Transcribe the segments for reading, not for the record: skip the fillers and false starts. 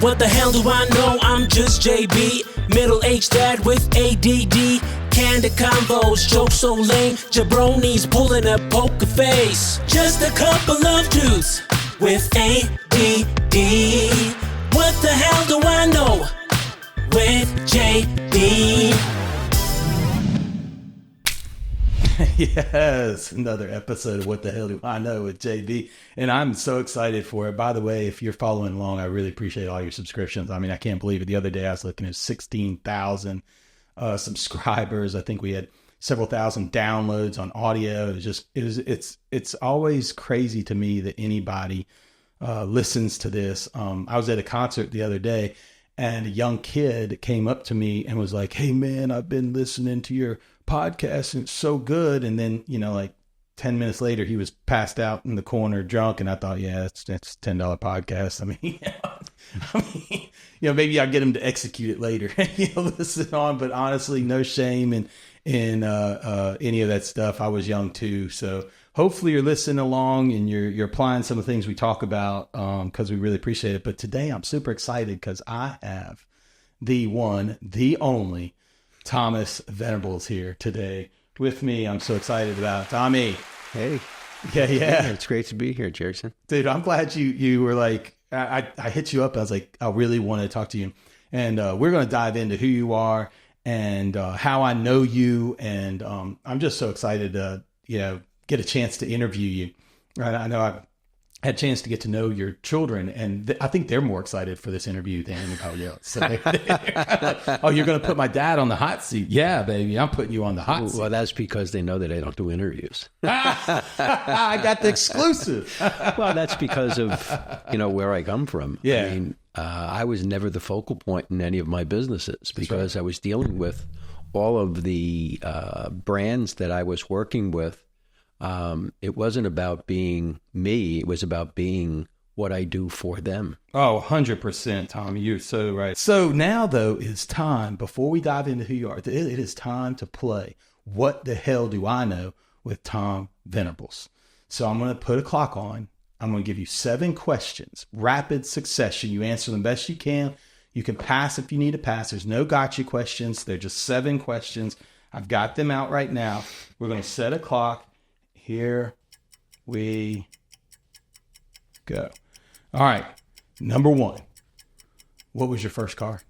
What the hell do I know? I'm just JB, middle-aged dad with ADD. Candid combos, jokes so lame, jabronis pulling a poker face. Just a couple of dudes with ADD. What the hell do I know? With JB. Yes, another episode of What the Hell Do I Know with JB. And I'm so excited for it. By the way, if you're following along, I really appreciate all your subscriptions. I mean, I can't believe it. The other day I was looking at 16,000 subscribers. I think we had several thousand downloads on audio. It's always crazy to me that anybody listens to this. I was at a concert the other day, and a young kid came up to me and was like, "Hey man, I've been listening to your podcast and it's so good." And then, like 10 minutes later, he was passed out in the corner drunk. And I thought, yeah, that's $10 podcast. I mean, maybe I'll get him to execute it later, listen on, but honestly, no shame in any of that stuff. I was young too. So hopefully you're listening along and you're applying some of the things we talk about, cause we really appreciate it. But today I'm super excited cause I have the one, the only Tom Venables here today with me. I'm so excited about it. Tommy. Hey. Yeah. It's great to be here, Jason. Dude, I'm glad you were like, I hit you up. I was like, I really want to talk to you. And we're going to dive into who you are and how I know you. And I'm just so excited to, get a chance to interview you. Right? I know I've had a chance to get to know your children, and I think they're more excited for this interview than anybody else. So they're like, oh, you're going to put my dad on the hot seat? Yeah, baby, I'm putting you on the hot seat. Well, that's because they know that I don't do interviews. I got the exclusive. Well, that's because of, where I come from. Yeah. I mean, I was never the focal point in any of my businesses because I was dealing with all of the brands that I was working with. It wasn't about being me. It was about being what I do for them. Oh, 100%, Tom. You're so right. So now, though, it's time, before we dive into who you are, it is time to play What the Hell Do I Know with Tom Venables. So I'm going to put a clock on. I'm going to give you 7 questions, rapid succession. You answer them best you can. You can pass if you need to pass. There's no gotcha questions. They're just 7 questions. I've got them out right now. We're going to set a clock. Here we go. All right. Number 1. What was your first car?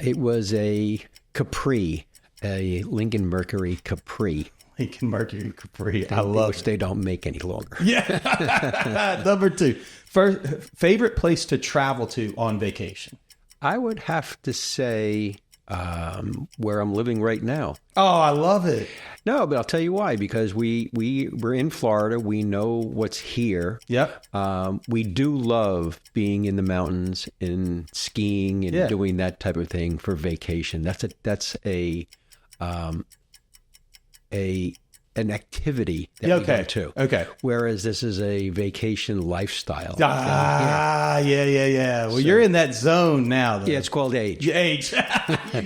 It was a Capri, a Lincoln Mercury Capri. Lincoln Mercury Capri. I love which they don't make any longer. Yeah. Number 2. First, favorite place to travel to on vacation? I would have to say where I'm living right now. Oh, I love it. No, but I'll tell you why. Because we're in Florida. We know what's here. Yep. We do love being in the mountains and skiing and doing that type of thing for vacation. That's an activity that we go to. Okay. Whereas this is a vacation lifestyle. Yeah. Well, you're in that zone now, though. Yeah, it's called age. Age. You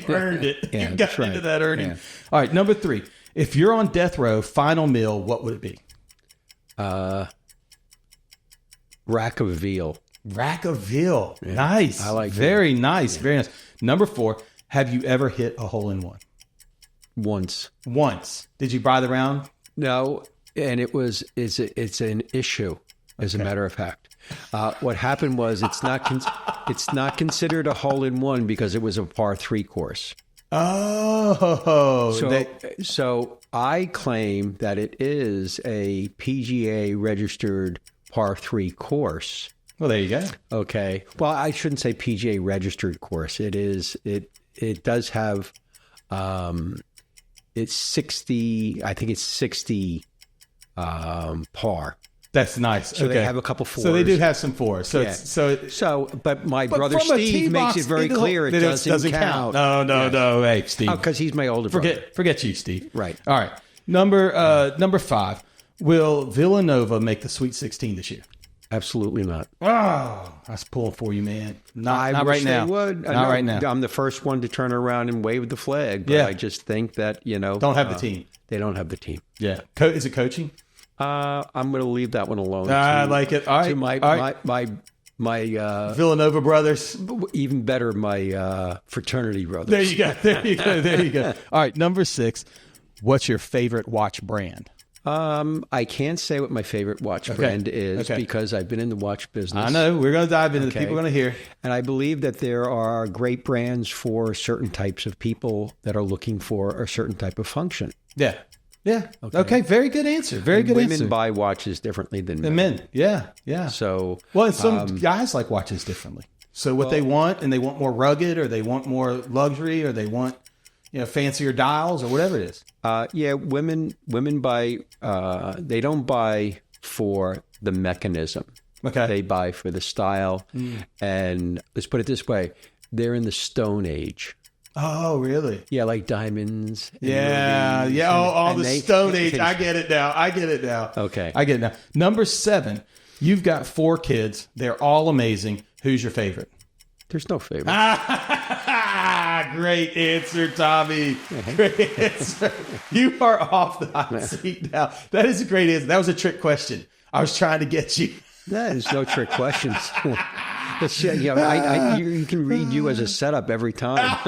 earned it. Yeah, you got into that earning. Yeah. All right, number 3. If you're on death row, final meal, what would it be? Rack of veal. Rack of veal. Yeah. Nice. I like very that. Nice. Yeah. Very nice. Number 4, have you ever hit a hole-in-one? Once. Did you buy the round? No, and it's an issue, as a matter of fact. What happened was it's not considered a hole-in-one because it was a par 3 course. Oh. So I claim that it is a PGA registered par 3 course. Well, there you go. Okay. Well, I shouldn't say PGA registered course. It does have it's 60, I think it's 60 par. That's nice. So they have a couple fours. So they do have some fours. But my brother Steve makes it very clear it doesn't count. No. Hey, Steve. Because he's my older brother. Forget you, Steve. Right. All right. Number 5. Will Villanova make the Sweet 16 this year? Absolutely not. Oh, I was pulling for you, man. Not right now. They would. Not right now. I'm the first one to turn around and wave the flag. But I just think that, don't have the team. They don't have the team. Yeah. Is it coaching? I'm going to leave that one alone. I like it. All right. To my My Villanova brothers. even better, my fraternity brothers. There you go. There you go. There you go. All right, number 6. What's your favorite watch brand? I can't say what my favorite watch brand is because I've been in the watch business. I know. We're going to dive into the people are going to hear. And I believe that there are great brands for certain types of people that are looking for a certain type of function. Yeah. Yeah. Okay. Very good answer. Very good answer. Women buy watches differently than men. Men. Yeah. Yeah. So, well, and some guys like watches differently. So what they want, and they want more rugged, or they want more luxury, or they want, fancier dials, or whatever it is. Women buy. They don't buy for the mechanism. Okay. They buy for the style, and let's put it this way: they're in the Stone Age. Oh, really? Yeah, like diamonds. Yeah. All the Stone Age. I get it now. Okay. I get it now. Number 7. You've got 4 kids. They're all amazing. Who's your favorite? There's no favorite. Great answer, Tommy. Great answer. You are off the hot seat now. That is a great answer. That was a trick question. I was trying to get you. That is no trick questions. You can read you as a setup every time.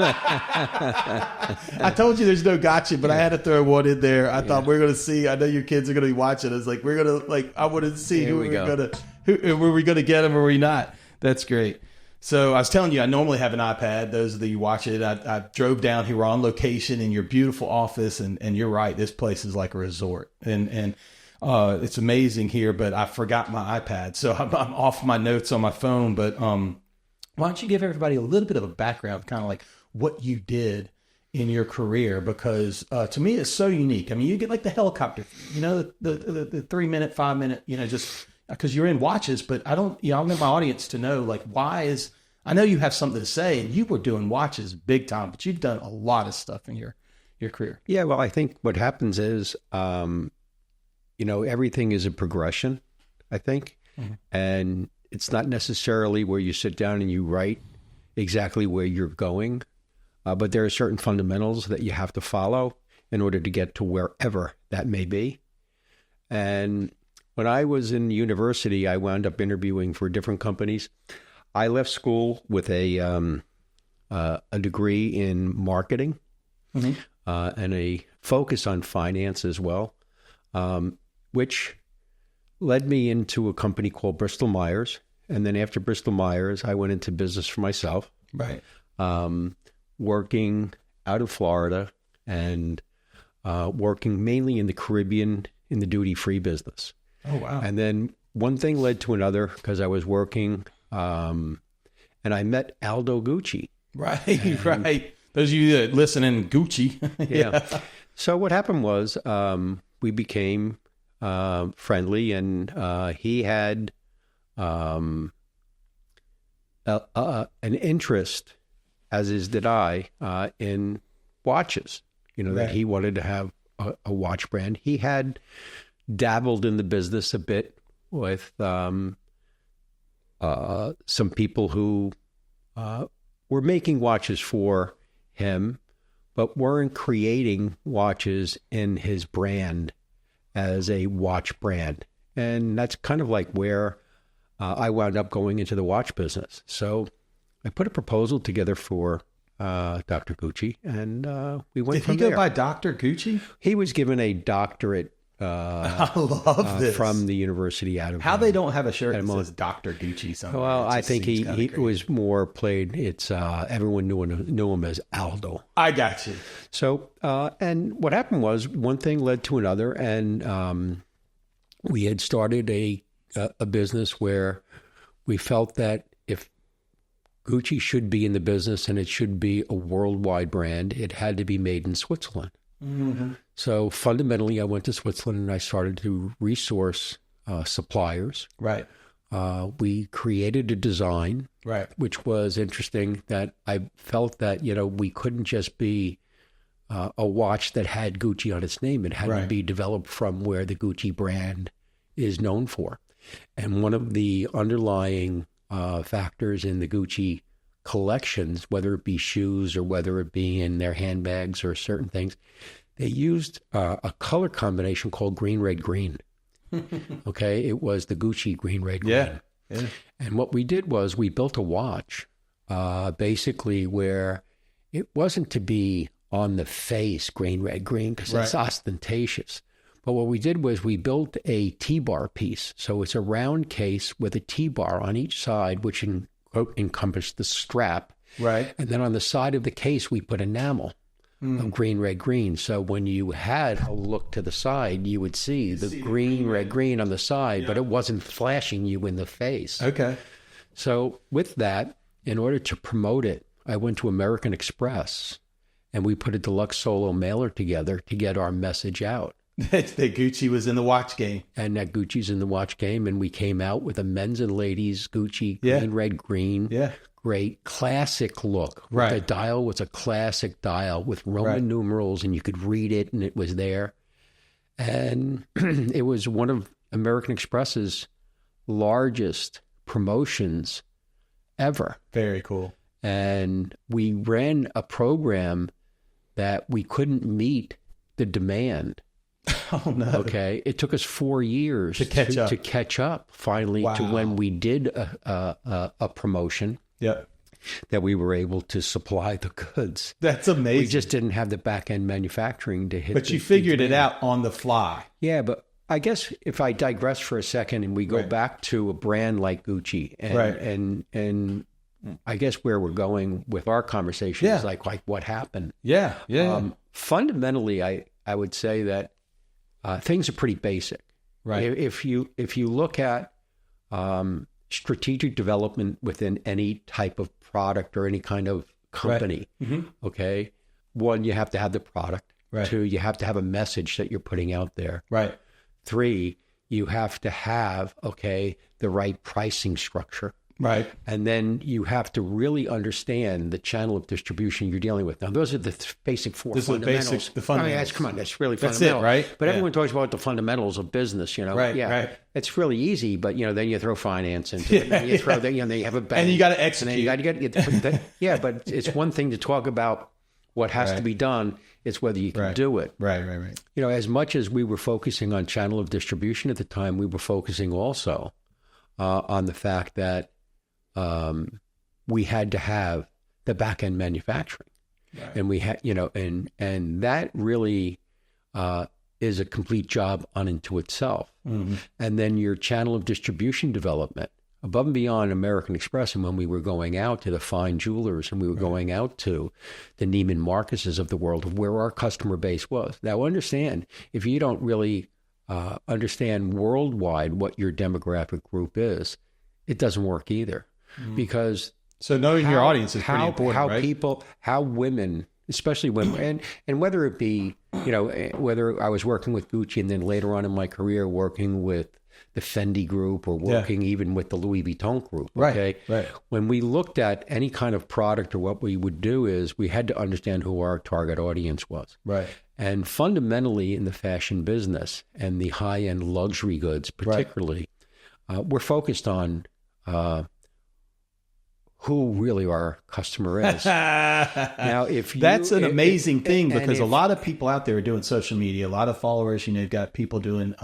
I told you there's no gotcha, but I had to throw one in there. I thought we're going to see. I know your kids are going to be watching. It's like we're going to I wanted to see were we going to get them or were we not. That's great. So I was telling you, I normally have an iPad. Those of you watch it. I drove down here. We're on location in your beautiful office, and you're right. This place is like a resort, and it's amazing here. But I forgot my iPad, so I'm off my notes on my phone. But why don't you give everybody a little bit of a background, kind of like what you did in your career? Because to me, it's so unique. I mean, you get like the helicopter, the 3 minute, 5 minute, just. Because you're in watches, but I want my audience to know, like, I know you have something to say, and you were doing watches big time, but you've done a lot of stuff in your career. Yeah, well, I think what happens is, everything is a progression, I think. Mm-hmm. And it's not necessarily where you sit down and you write exactly where you're going, but there are certain fundamentals that you have to follow in order to get to wherever that may be. And when I was in university, I wound up interviewing for different companies. I left school with a degree in marketing and a focus on finance as well, which led me into a company called Bristol Myers. And then after Bristol Myers, I went into business for myself, right? Working out of Florida and working mainly in the Caribbean in the duty-free business. Oh, wow. And then one thing led to another because I was working and I met Aldo Gucci. Right, right. Those of you that listen in Gucci. Yeah. So what happened was we became friendly, and he had an interest, as did I, in watches, that he wanted to have a watch brand. He had dabbled in the business a bit with some people who were making watches for him, but weren't creating watches in his brand as a watch brand. And that's kind of like where I wound up going into the watch business. So I put a proposal together for Dr. Gucci, and we went from there. Did he go by Dr. Gucci? He was given a doctorate I love this. From the university out of how they don't have a shirt that says Dr. Gucci somewhere. Well, I think he was more played. It's everyone knew him as Aldo. I got you. So and what happened was one thing led to another, and we had started a business where we felt that if Gucci should be in the business and it should be a worldwide brand, it had to be made in Switzerland. Mm-hmm. So fundamentally, I went to Switzerland and I started to resource suppliers. Right. We created a design, right, which was interesting. That I felt that we couldn't just be a watch that had Gucci on its name. It had to be developed from where the Gucci brand is known for. And one of the underlying factors in the Gucci collections, whether it be shoes or whether it be in their handbags or certain things, they used a color combination called green, red, green. Okay, it was the Gucci green, red, green. Yeah. And what we did was we built a watch, basically where it wasn't to be on the face, green, red, green, because it's ostentatious. But what we did was we built a T-bar piece. So it's a round case with a T-bar on each side, which encompassed the strap. Right. And then on the side of the case, we put enamel of green, red, green. So when you had a look to the side, you would see the green, red, green on the side, but it wasn't flashing you in the face. Okay. So with that, in order to promote it, I went to American Express and we put a deluxe solo mailer together to get our message out. That Gucci was in the watch game. And that Gucci's in the watch game. And we came out with a men's and ladies Gucci, green, red, green. Yeah. Great classic look. Right. The dial was a classic dial with Roman numerals, and you could read it, and it was there. And it was one of American Express's largest promotions ever. Very cool. And we ran a program that we couldn't meet the demand. Oh, no. Okay. It took us 4 years to catch up finally to when we did a promotion. Yep. That we were able to supply the goods. That's amazing. We just didn't have the back end manufacturing to hit. But you figured it out on the fly. Yeah, but I guess if I digress for a second and we go back to a brand like Gucci and I guess where we're going with our conversation is like what happened. Yeah. Yeah. Fundamentally, I would say that things are pretty basic. Right. If you look at strategic development within any type of product or any kind of company, okay? One, you have to have the product. Right. 2, you have to have a message that you're putting out there. Right. 3, you have to have, the right pricing structure. Right. And then you have to really understand the channel of distribution you're dealing with. Now, those are the basic 4 fundamentals. The fundamentals. That's really fundamental. That's it, right? But everyone talks about the fundamentals of business, Right, right. It's really easy, but, then you throw finance into it. And you throw, then you have a bank. And you got to execute. And then you got to get, but it's one thing to talk about what has to be done. It's whether you can do it. Right. As much as we were focusing on channel of distribution at the time, we were focusing also on the fact that we had to have the back end manufacturing, and we had, and that really is a complete job unto itself. And then your channel of distribution development above and beyond American Express, and when we were going out to the fine jewelers and we were going out to the Neiman Marcuses of the world, of where our customer base was. Now, understand, if you don't really understand worldwide what your demographic group is, it doesn't work either. Because so knowing your audience is pretty important, right? How women, especially women, and whether it be, whether I was working with Gucci and then later on in my career working with the Fendi group or working even with the Louis Vuitton group. Okay. Right. When we looked at any kind of product, or what we would do is we had to understand who our target audience was. Right. And fundamentally in the fashion business and the high-end luxury goods particularly, we're focused on who really our customer is. Now, if you, that's an amazing thing, because a lot of people out there are doing social media, a lot of followers. You've got people doing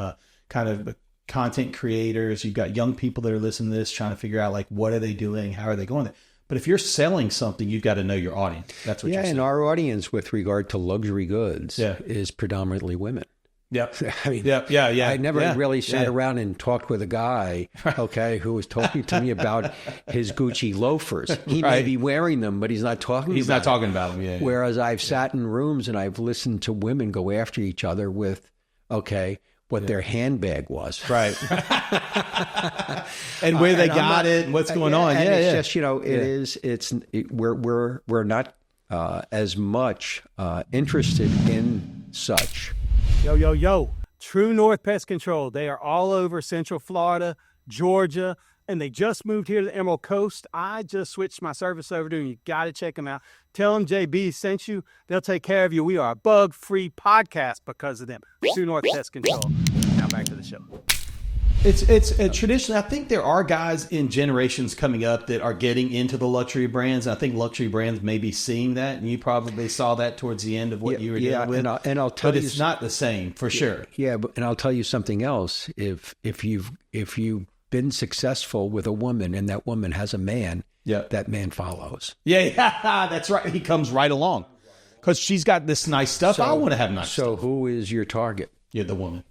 kind of content creators. You've got young people that are listening to this, trying to figure out like, what are they doing? How are they going there? But if you're selling something, you've got to know your audience. That's what you're saying. And our audience with regard to luxury goods is predominantly women. Yep. I mean, I never really sat around and talked with a guy, who was talking to me about his Gucci loafers. He may be wearing them, but he's not talking about them. Yeah. Whereas I've sat in rooms and I've listened to women go after each other with, what their handbag was. Right. And where they got it and what's going on. And it's just, we're not as much interested in such. Yo. TruNorth Pest Control. They are all over Central Florida, Georgia, and they just moved here to the Emerald Coast. I just switched my service over to them. You got to check them out. Tell them JB sent you. They'll take care of you. We are a bug-free podcast because of them. TruNorth Pest Control. Now back to the show. It's traditionally, I think there are guys in generations coming up that are getting into the luxury brands. I think luxury brands may be seeing that, and you probably saw that towards the end of what you were dealing with. And I'll tell but you, it's not the same for sure. Yeah, and I'll tell you something else. If you been successful with a woman and that woman has a man, Yeah. that man follows. Yeah, that's right. He comes right along because she's got this nice stuff. I want to have nice So stuff. who is your target? Yeah, the woman.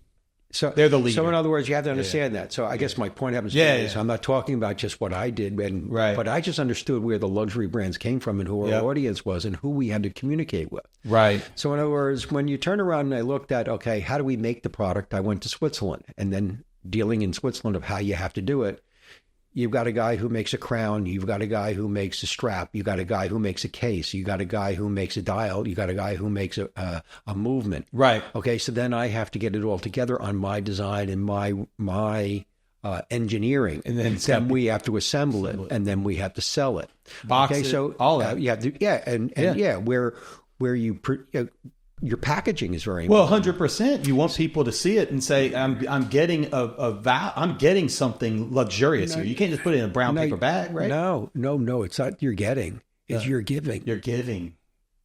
So They're the leader. So in other words, you have to understand that. So I guess my point happens to Yeah, is I'm not talking about just what I did, Right. but I just understood where the luxury brands came from and who our Yep. audience was and who we had to communicate with. Right. So in other words, when you turn around and I looked at, okay, how do we make the product? I went to Switzerland, and then dealing in Switzerland of how you have to do it. You've got a guy who makes a crown. You've got a guy who makes a strap. You've got a guy who makes a case. You got a guy who makes a dial. You got a guy who makes a movement. Right. Okay, so then I have to get it all together on my design and my engineering, And then we have to assemble it, and then we have to sell it. Box okay, it, so all that. you have to, where your packaging is very Well, important. 100%. You want people to see it and say, "I'm getting I'm getting something luxurious here." You can't just put it in a brown paper bag, right? No. It's not you're getting. It's you're giving. You're giving.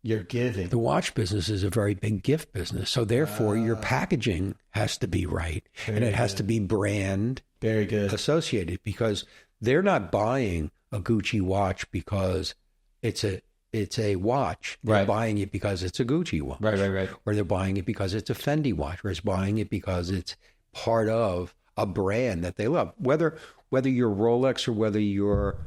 You're giving. The watch business is a very big gift business. So therefore, your packaging has to be right. And it has to be brand Very good. associated, because they're not buying a Gucci watch because it's a watch. They're Right. buying it because it's a Gucci watch. Right. Or they're buying it because it's a Fendi watch, or it's buying it because it's part of a brand that they love. Whether you're Rolex or whether you're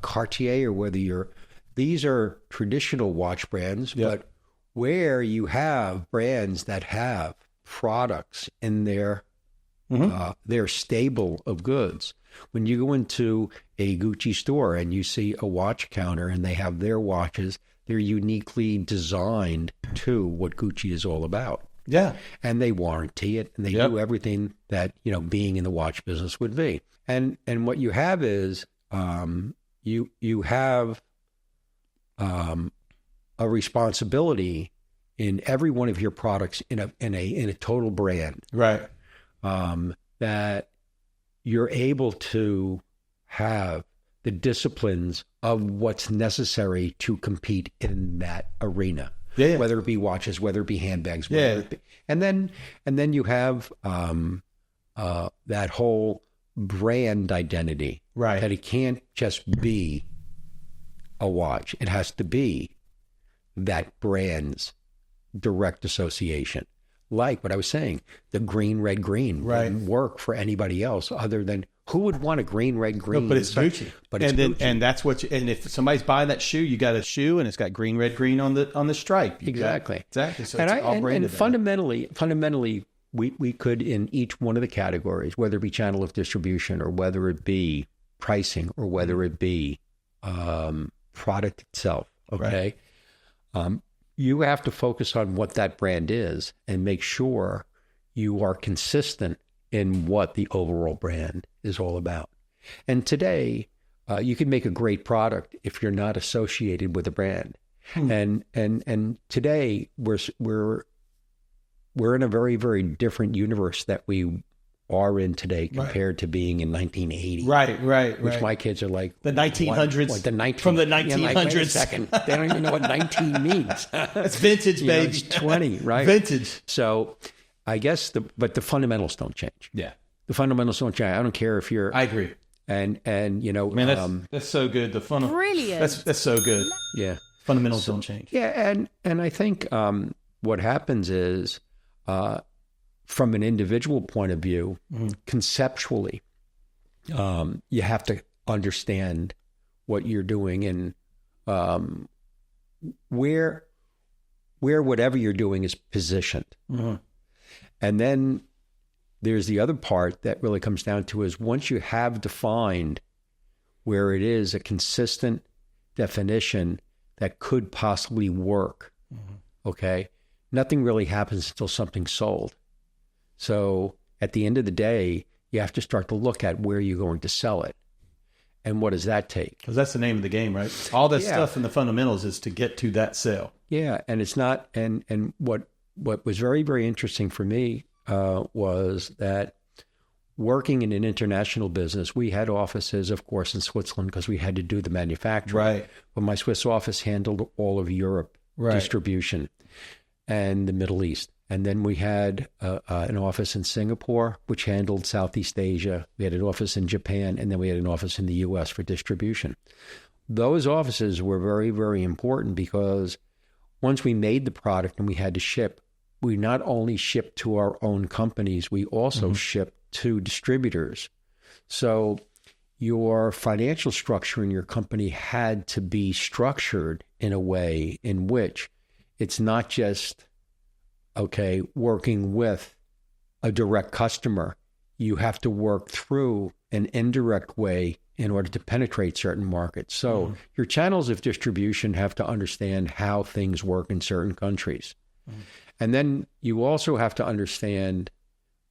Cartier or whether these are traditional watch brands, Yep. but where you have brands that have products in their stable of goods. When you go into a Gucci store and you see a watch counter and they have their watches, they're uniquely designed to what Gucci is all about. Yeah. And they warranty it, and they Yep. do everything that, being in the watch business would be. And what you have is you have a responsibility in every one of your products in a total brand, Right. that you're able to have the disciplines of what's necessary to compete in that arena. Yeah. Whether it be watches, whether it be handbags, Yeah. whether it be, and then you have that whole brand identity, Right. that it can't just be a watch. It has to be that brand's direct association. Like what I was saying, the green, red, green Right. wouldn't work for anybody else other than who would want a green, red, green? No, but it's Gucci. But it's Gucci. And that's what. And if somebody's buying that shoe, you got a shoe, and it's got green, red, green on the stripe. Exactly. Exactly. So And it's all branded. and fundamentally, we could, in each one of the categories, whether it be channel of distribution or whether it be pricing or whether it be product itself, okay? You have to focus on what that brand is and make sure you are consistent in what the overall brand is all about. And today, you can make a great product if you're not associated with a brand. And today we're in a very, very different universe that we are in today compared to being in 1980. Right. Which my kids are like The 1900s. What, the 19, From the Yeah, like, wait a 1900s. second. They don't even know what 19 means. That's vintage, baby. It's 20, right? Vintage. So I guess but the fundamentals don't change. Yeah. The fundamentals don't change. I don't care if you're I agree. and Man, that's so good. The fun. Brilliant. That's so good. yeah. Fundamentals don't change. Yeah, and I think what happens is, from an individual point of view, conceptually, you have to understand what you're doing and where whatever you're doing is positioned. And then there's the other part that really comes down to is once you have defined where it is a consistent definition that could possibly work, okay, nothing really happens until something's sold. So at the end of the day, you have to start to look at where you're going to sell it. And what does that take? Because that's the name of the game, right? All that Yeah. stuff in the fundamentals is to get to that sale. Yeah, and it's not. And what was very, very interesting for me was that working in an international business, we had offices, of course, in Switzerland because we had to do the manufacturing. Right. But my Swiss office handled all of Europe Right. distribution and the Middle East. And then we had an office in Singapore, which handled Southeast Asia. We had an office in Japan, and then we had an office in the U.S. for distribution. Those offices were very, very important because once we made the product and we had to ship, we not only shipped to our own companies, we also shipped to distributors. So your financial structure in your company had to be structured in a way in which it's not just, okay, working with a direct customer. You have to work through an indirect way in order to penetrate certain markets. So your channels of distribution have to understand how things work in certain countries. And then you also have to understand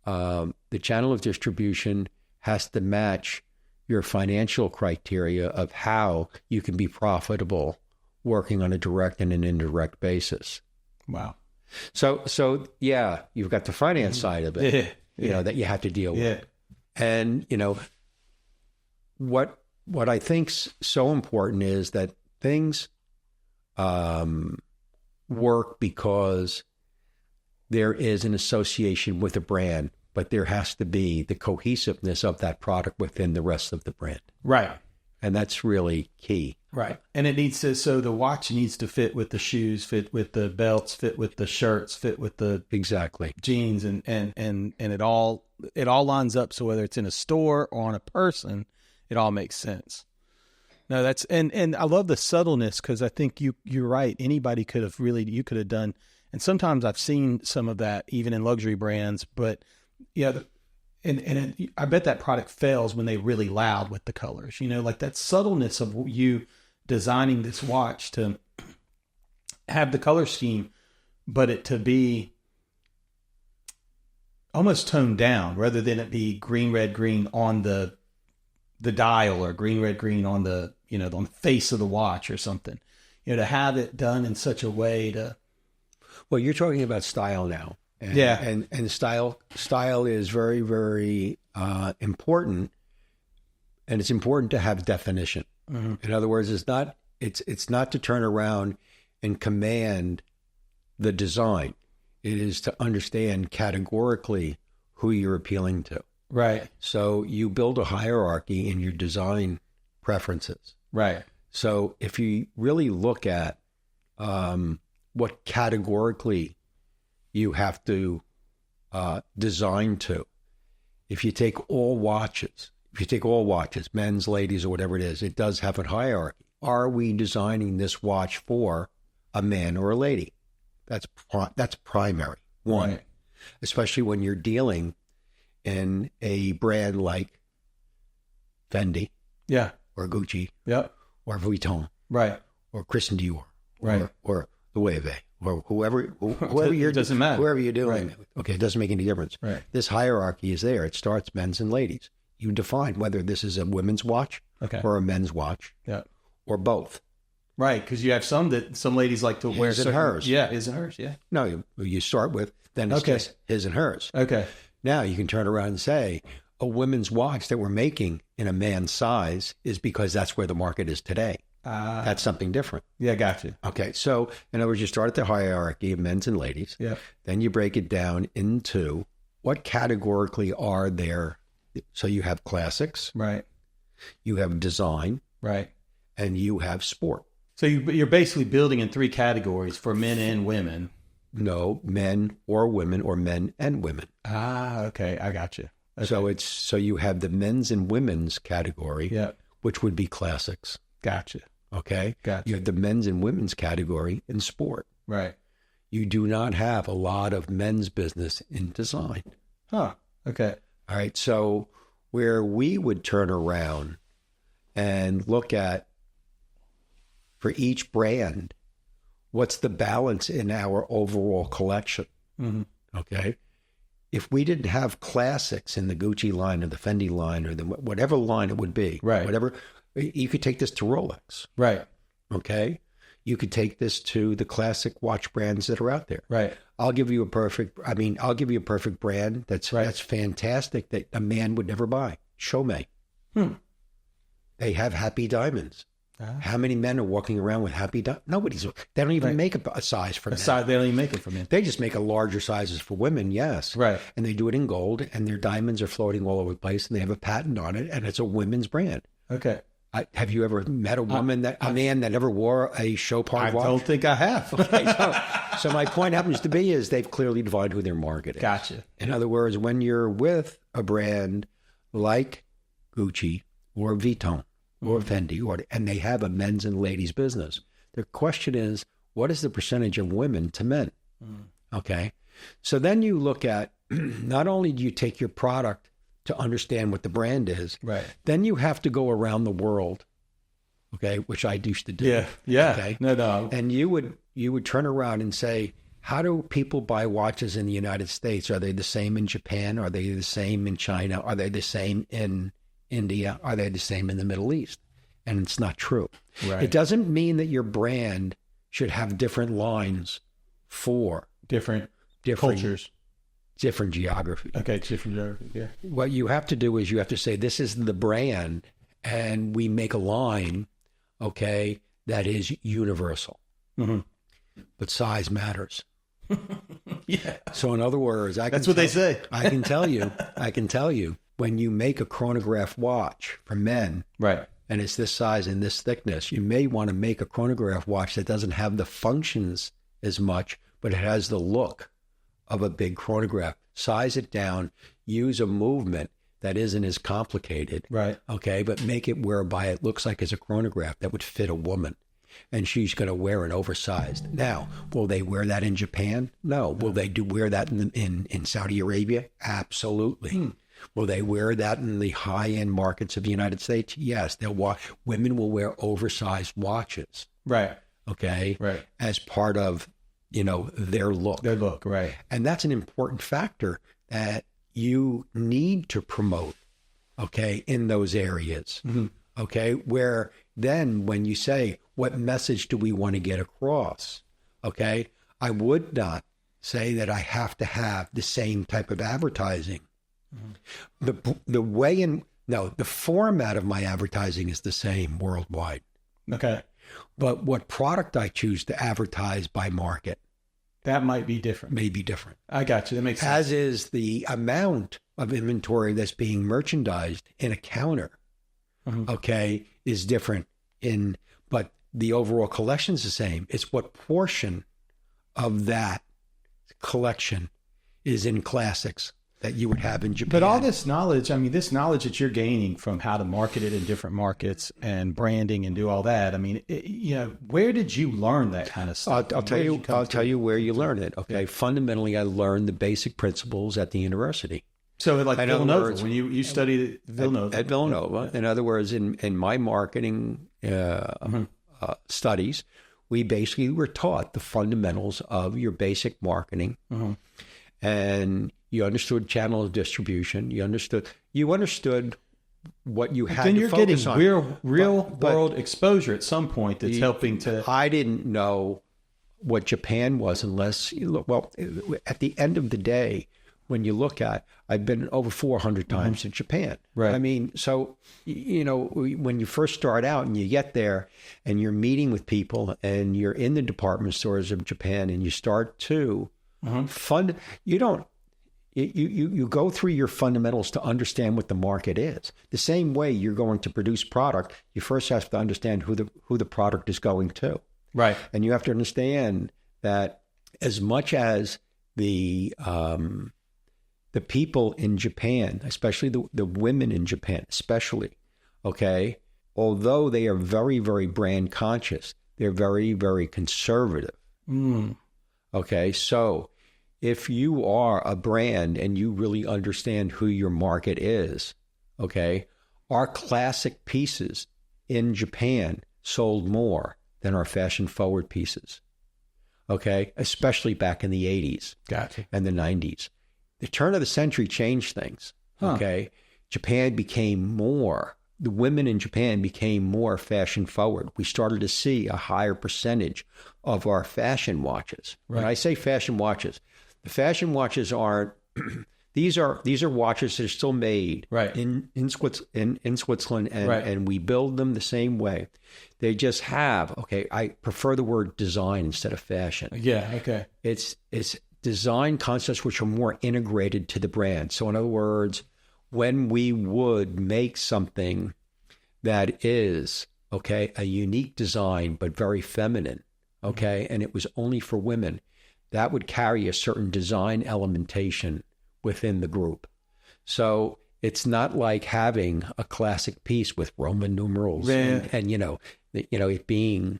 the channel of distribution has to match your financial criteria of how you can be profitable working on a direct and an indirect basis. Wow. So yeah, you've got the finance side of it, you know, that you have to deal with. And, you know, what I think's so important is that things work because there is an association with a brand, but there has to be the cohesiveness of that product within the rest of the brand. Right. And that's really key. Right. And it needs to, so the watch needs to fit with the shoes, fit with the belts, fit with the shirts, fit with the Exactly. jeans, and it all lines up. So whether it's in a store or on a person, it all makes sense. No, that's, and I love the subtleness, because I think you're right. Anybody could have you could have done, and sometimes I've seen some of that even in luxury brands, but yeah, I bet that product fails when they really loud with the colors, you know, like that subtleness of you designing this watch to have the color scheme, but it to be almost toned down rather than it be green, red, green on the dial, or green, red, green on the, you know, on the face of the watch or something, you know, to have it done in such a way to. Well, you're talking about style now. And, yeah. And style is very, very important. And it's important to have definition. Mm-hmm. In other words, it's not to turn around and command the design. It is to understand categorically who you're appealing to. Right. So you build a hierarchy in your design preferences. Right. So if you really look at what categorically you have to design to, if you take all watches, men's, ladies, or whatever it is, it does have a hierarchy. Are we designing this watch for a man or a lady? That's primary. One, right. Especially when you're dealing in a brand like Fendi, yeah, or Gucci, yeah, or Vuitton, right, or Christian Dior, right, or Louis Vuitton, or whoever you're, doesn't matter, whoever you're doing. Right. Okay, it doesn't make any difference. Right. This hierarchy is there. It starts men's and ladies. You define whether this is a women's watch, okay, or a men's watch, yeah, or both. Right, because you have some ladies like to wear his and hers. Yeah, his and hers. Yeah. No, you start with, then it's just his and hers. Okay. Now you can turn around and say a women's watch that we're making in a man's size is because that's where the market is today. That's something different. Yeah, got you. Okay, so in other words, you start at the hierarchy of men's and ladies. Yeah. Then you break it down into what categorically are there. So you have classics. Right. You have design. Right. And you have sport. So you're basically building in three categories for men and women. No, men or women, or men and women. Okay, I got you. Okay. So you have the men's and women's category, yeah, which would be classics. Gotcha. Okay, gotcha. You have the men's and women's category in sport. Right. You do not have a lot of men's business in design. Huh. Okay. All right. So where we would turn around and look at, for each brand, what's the balance in our overall collection? Mm-hmm. Okay. If we didn't have classics in the Gucci line or the Fendi line or the whatever line it would be, right? Whatever, you could take this to Rolex, right? Okay. You could take this to the classic watch brands that are out there, right? I'll give you a perfect brand that's fantastic that a man would never buy. Chaumet. They have happy diamonds. How many men are walking around with happy nobody's. They don't even make a size for men. They don't even make it for men. They just make a larger sizes for women, yes. Right. And they do it in gold, and their diamonds are floating all over the place, and they have a patent on it, and it's a women's brand. Okay. Have you ever met a man that ever wore a Chopard watch? I don't think I have. Okay, so my point happens to be is they've clearly defined who their market is. Gotcha. In other words, when you're with a brand like Gucci or Vuitton or Fendi, and they have a men's and ladies business, the question is, what is the percentage of women to men? Okay. So then you look at, not only do you take your product to understand what the brand is, right? Then you have to go around the world, okay, which I used to do. Yeah. Okay? No. And you would turn around and say, how do people buy watches in the United States? Are they the same in Japan? Are they the same in China? Are they the same in India? Are they the same in the Middle East? And it's not true. Right. It doesn't mean that your brand should have different lines for different cultures. Different geography. Okay, different geography, yeah. What you have to do is you have to say, this is the brand, and we make a line, okay, that is universal. Mm-hmm. But size matters. Yeah. So in other words, that's what they say. I can tell you, when you make a chronograph watch for men, right, and it's this size and this thickness, you may want to make a chronograph watch that doesn't have the functions as much, but it has the look of a big chronograph. Size it down, use a movement that isn't as complicated. Right. Okay, but make it whereby it looks like it's a chronograph that would fit a woman. And she's going to wear an oversized. Now, will they wear that in Japan? No. Will they wear that in Saudi Arabia? Absolutely. Will they wear that in the high-end markets of the United States? Yes. Women will wear oversized watches. Right. Okay. Right. As part of their look. Their look, right. And that's an important factor that you need to promote, okay, in those areas, okay, where then when you say, what message do we want to get across, okay, I would not say that I have to have the same type of advertising. The format of my advertising is the same worldwide. Okay. But what product I choose to advertise by market, that might be different. May be different. I got you. That makes sense. As is the amount of inventory that's being merchandised in a counter, okay, is different. But the overall collection is the same. It's what portion of that collection is in classics that you would have in Japan. But all this knowledge, this knowledge that you're gaining from how to market it in different markets and branding and do all that, where did you learn that kind of stuff? I'll tell you where you learn it. Okay. Fundamentally, I learned the basic principles at the university. So like Villanova, when you studied at Villanova. At Villanova. In other words, in my marketing studies, we basically were taught the fundamentals of your basic marketing. And you understood channel of distribution. You understood what you had then to you're focus getting on. real world exposure at some point that's helping to... I didn't know what Japan was unless you look... Well, at the end of the day, when you look at... I've been over 400 times in Japan. Right. So, when you first start out and you get there and you're meeting with people and you're in the department stores of Japan and you start to you go through your fundamentals to understand what the market is. The same way you're going to produce product, you first have to understand who the product is going to. Right. And you have to understand that as much as the people in Japan, especially the women in Japan, especially, okay, although they are very, very brand conscious, they're very, very conservative. Okay, so if you are a brand and you really understand who your market is, okay, our classic pieces in Japan sold more than our fashion-forward pieces, okay, especially back in the 80s and the 90s. The turn of the century changed things, okay? The women in Japan became more fashion-forward. We started to see a higher percentage of our fashion watches. Right. When I say fashion watches, the fashion watches aren't these are watches that are still made Right. in Switzerland, and we build them the same way. They just have, okay, I prefer the word design instead of fashion. Yeah. Okay. It's design concepts which are more integrated to the brand. So in other words, when we would make something that is, okay, a unique design, but very feminine, okay, and it was only for women, that would carry a certain design elementation within the group. So it's not like having a classic piece with Roman numerals and it being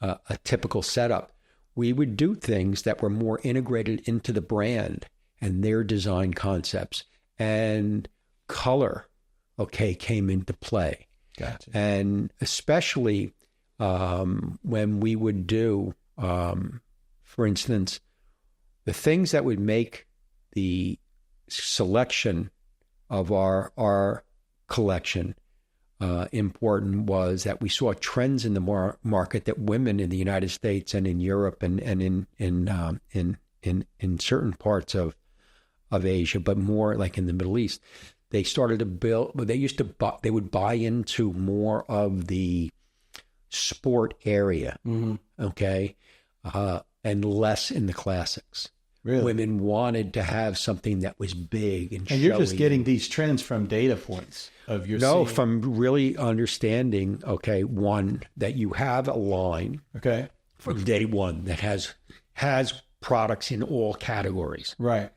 a typical setup. We would do things that were more integrated into the brand and their design concepts, and color, okay, came into play. Gotcha. And especially when we would do, for instance, the things that would make the selection of our collection important was that we saw trends in the market that women in the United States and in Europe and in certain parts of Asia, but more like in the Middle East, they started to build. They would buy into more of the sport area, okay, and less in the classics. Really? Women wanted to have something that was big and you're just showy. getting these trends from data points of your from really understanding, okay, one, that you have a line from day one that has products in all categories. Right.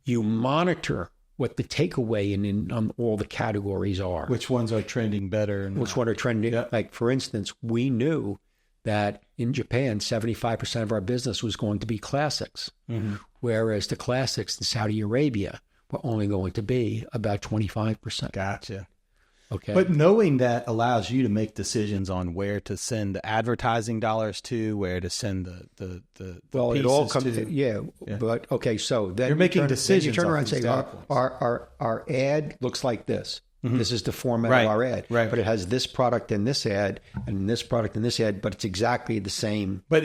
You monitor what the takeaway in all the categories are. Which ones are trending better? And which one are trending? Yeah. Like, for instance, we knew that in Japan, 75% of our business was going to be classics, whereas the classics in Saudi Arabia were only going to be about 25%. Gotcha. Okay. But knowing that allows you to make decisions on where to send the advertising dollars to, where to send the well, it all comes to. Yeah. But okay, so then You're making decisions. Then you turn around off and these say, data points. our ad looks like this. This is the format of our ad. Right. But it has this product in this ad and this product in this ad, but it's exactly the same. But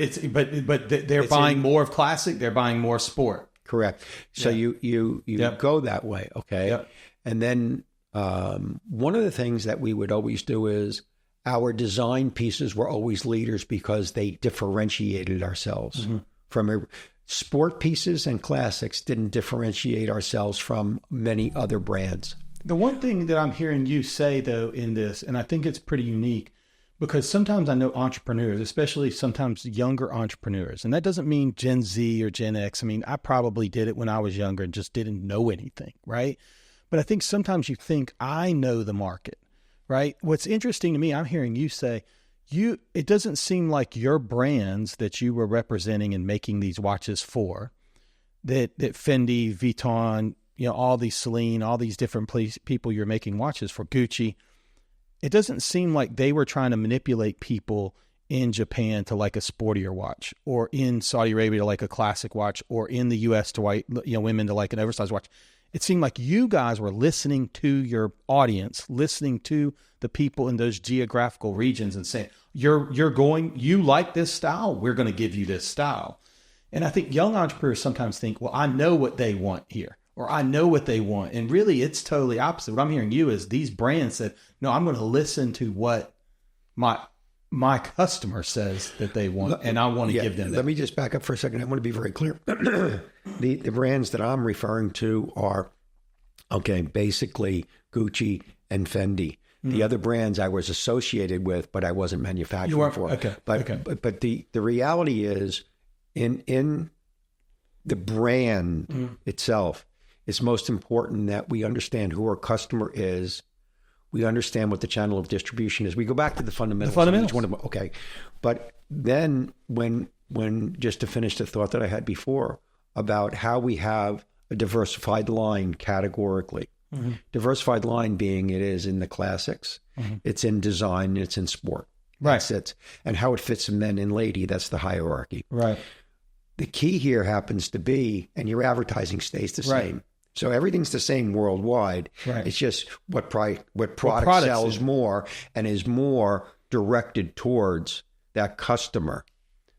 they're buying more of classic. They're buying more sport. Correct. So you go that way, okay? Yep. And then one of the things that we would always do is our design pieces were always leaders because they differentiated ourselves from sport pieces, and classics didn't differentiate ourselves from many other brands. The one thing that I'm hearing you say, though, in this, and I think it's pretty unique, because sometimes I know entrepreneurs, especially sometimes younger entrepreneurs, and that doesn't mean Gen Z or Gen X. I mean, I probably did it when I was younger and just didn't know anything, right? But I think sometimes you think, I know the market, right? What's interesting to me, I'm hearing you say, it doesn't seem like your brands that you were representing and making these watches for, that Fendi, Vuitton, all these Celine, all these different people you're making watches for, Gucci, it doesn't seem like they were trying to manipulate people in Japan to like a sportier watch, or in Saudi Arabia to like a classic watch, or in the US to women to like an oversized watch. It seemed like you guys were listening to your audience, listening to the people in those geographical regions and saying, you like this style, we're going to give you this style. And I think young entrepreneurs sometimes think, well, I know what they want here, or I know what they want. And really, it's totally opposite. What I'm hearing you is these brands said, no, I'm going to listen to what my customer says that they want, and I want to give them that. Let me just back up for a second. I want to be very clear. The brands that I'm referring to are, okay, basically Gucci and Fendi. The other brands I was associated with, but I wasn't manufacturing for. Okay. But the reality is, in the brand itself, it's most important that we understand who our customer is. We understand what the channel of distribution is. We go back to the fundamentals. Okay. But then when just to finish the thought that I had before about how we have a diversified line categorically. Diversified line being it is in the classics, it's in design, it's in sport. Right. That's it. And how it fits in men and lady, that's the hierarchy. Right. The key here happens to be, and your advertising stays the Right. same. So everything's the same worldwide. Right. It's just what product sells more and is more directed towards that customer.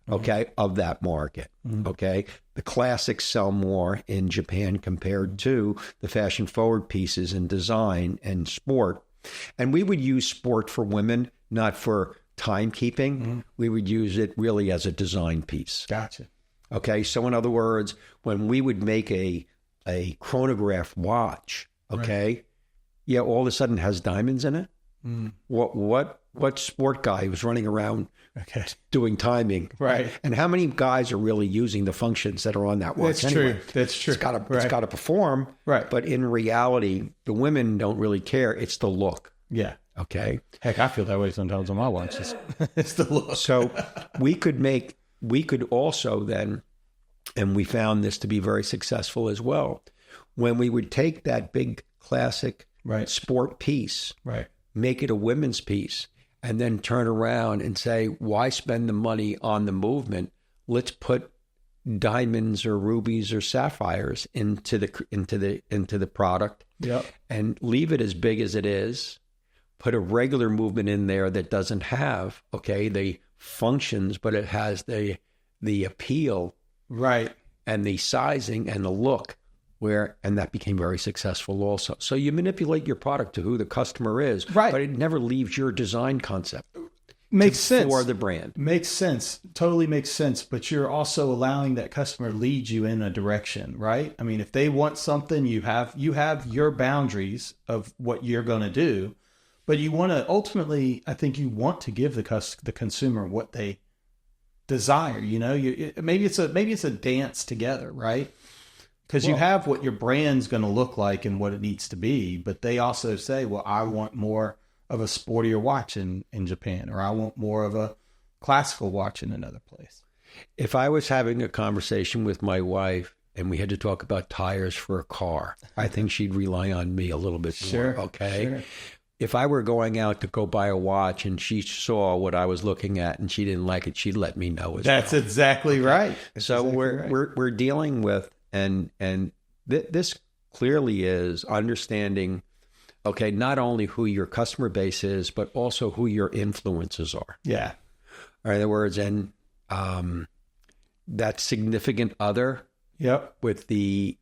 okay, of that market. Okay. The classics sell more in Japan compared to the fashion forward pieces in design and sport. And we would use sport for women, not for timekeeping. We would use it really as a design piece. Gotcha. Okay. So in other words, when we would make a chronograph watch, okay, yeah, all of a sudden has diamonds in it. What sport guy was running around doing timing? Right. And how many guys are really using the functions that are on that watch? That's anyway? true. That's true. It's got to perform. Right. But in reality, the women don't really care. It's the look. Yeah. Okay. Heck, I feel that way sometimes on my watches. It's the look. So we could also then, and we found this to be very successful as well, when we would take that big classic sport piece, make it a women's piece, and then turn around and say, why spend the money on the movement? Let's put diamonds or rubies or sapphires into the product, and leave it as big as it is. Put a regular movement in there that doesn't have the functions, but it has the appeal, and the sizing and the look. And that became very successful also. So you manipulate your product to who the customer is, but it never leaves your design concept. Makes sense. For the brand. Makes sense. Totally makes sense. But you're also allowing that customer lead you in a direction, right? I mean, if they want something, you have your boundaries of what you're going to do, but you want to ultimately, I think you want to give the consumer what they desire. You know, maybe it's a dance together, right? Because you have what your brand's going to look like and what it needs to be, but they also say, well, I want more of a sportier watch in Japan, or I want more of a classical watch in another place. If I was having a conversation with my wife and we had to talk about tires for a car, I think she'd rely on me a little bit more. Okay. Sure. If I were going out to go buy a watch and she saw what I was looking at and she didn't like it, she'd let me know as That's well. Exactly right. That's so exactly we're dealing with this clearly is understanding, okay, not only who your customer base is, but also who your influences are. Yeah. In other words, and that significant other. Yep. With the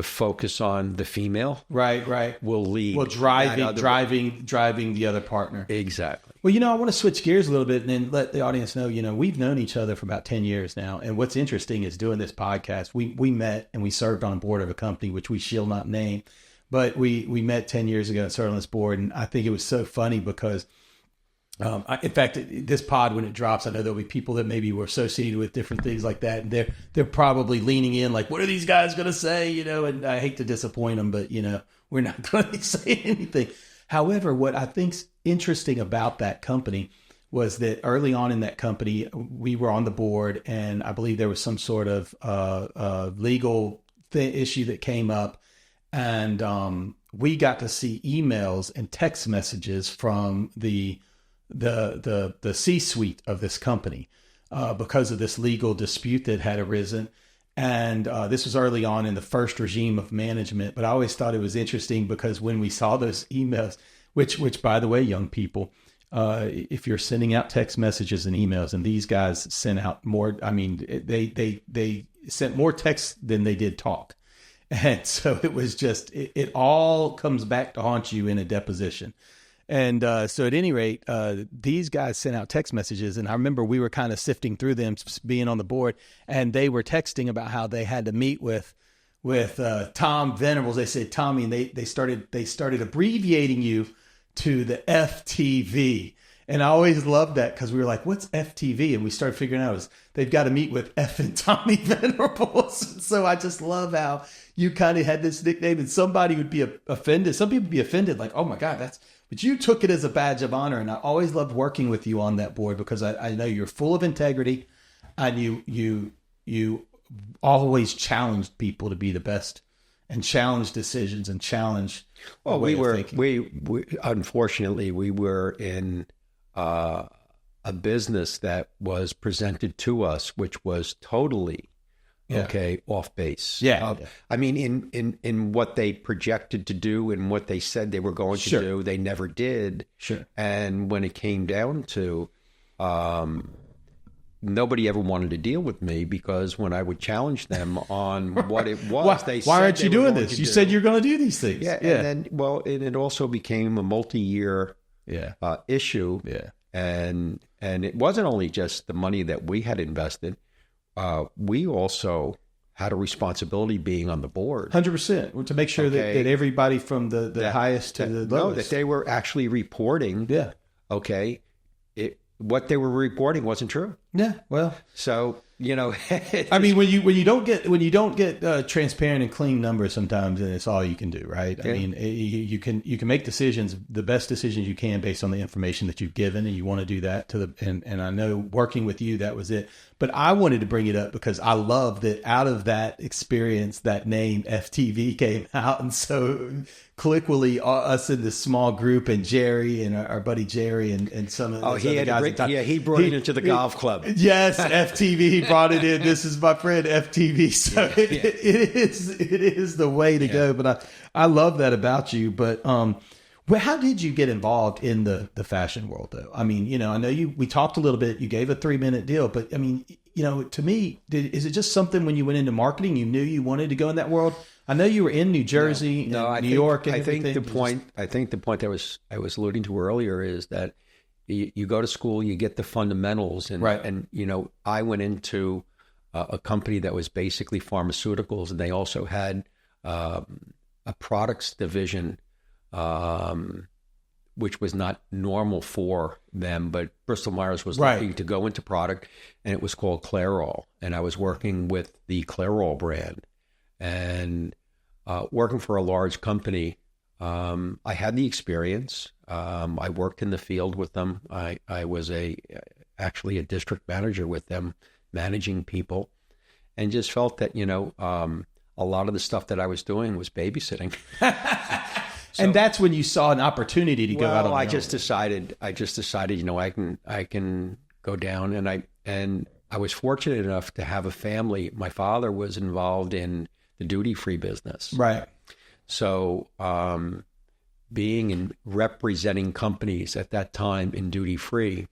focus on the female. Right. Will lead. Well, driving the other partner. Exactly. Well, I want to switch gears a little bit and then let the audience know, we've known each other for about 10 years now. And what's interesting is doing this podcast, we met and we served on board of a company, which we shall not name, but we met 10 years ago and served on this board. And I think it was so funny because, in fact, this pod, when it drops, I know there'll be people that maybe were associated with different things like that. And they're probably leaning in like, what are these guys going to say? And I hate to disappoint them, but, we're not going to say anything. However, what I think's interesting about that company was that early on in that company, we were on the board, and I believe there was some sort of legal issue that came up, and we got to see emails and text messages from the C-suite of this company because of this legal dispute that had arisen. And this was early on in the first regime of management, but I always thought it was interesting because when we saw those emails, which by the way, young people, if you're sending out text messages and emails, and these guys sent out more, I mean, they sent more texts than they did talk. And so it was just, it all comes back to haunt you in a deposition. And so at any rate, these guys sent out text messages, and I remember we were kind of sifting through them, being on the board, and they were texting about how they had to meet with Tom Venables. They said, Tommy, and they started abbreviating you to the FTV. And I always loved that because we were like, what's FTV? And we started figuring out they've got to meet with F and Tommy Venables. So I just love how you kind of had this nickname, and somebody would be offended. Some people would be offended, like, oh my God, but you took it as a badge of honor. And I always loved working with you on that board because I know you're full of integrity, and you always challenged people to be the best and challenge decisions and challenge. Well, we unfortunately, we were in a business that was presented to us, which was totally off base. I mean, in what they projected to do and what they said they were going to do, they never did. Sure. And when it came down to nobody ever wanted to deal with me because when I would challenge them on what it was, why aren't you doing this? You said you're going to do these things. Yeah. And then, it also became a multi-year issue. Yeah. And it wasn't only just the money that we had invested. We also had a responsibility being on the board. 100%. To make sure that everybody from the highest to the lowest. That they were actually reporting. Yeah. Okay. What they were reporting wasn't true. Yeah. Well. So, I mean, when you don't get transparent and clean numbers, sometimes and it's all you can do, right? Yeah. I mean, you can make decisions, the best decisions you can based on the information that you've given, and you want to do that and I know working with you, that was it. But I wanted to bring it up because I love that out of that experience, that name FTV came out, and so colloquially, us in this small group, and Jerry and our buddy Jerry and some of those other guys. He brought it into the golf club. Yes, FTV. He brought it in. This is my friend FTV. So it is the way to go. But I love that about you. But how did you get involved in the fashion world, though? I mean, I know we talked a little bit. You gave a 3-minute deal, but I mean, to me, is it just something when you went into marketing, you knew you wanted to go in that world? I know you were in New Jersey, New York, and everything. I think the point that I was alluding to earlier is that you go to school, you get the fundamentals, and right. And I went into a company that was basically pharmaceuticals, and they also had a products division, which was not normal for them, but Bristol Myers was looking to go into product, and it was called Clairol, and I was working with the Clairol brand, and working for a large company. I had the experience. I worked in the field with them. I was actually a district manager with them, managing people, and just felt that, a lot of the stuff that I was doing was babysitting. And that's when you saw an opportunity to go out on your own. I just decided, I can go down, and I was fortunate enough to have a family. My father was involved in the duty-free business. Right. So, being and representing companies at that time in duty-free,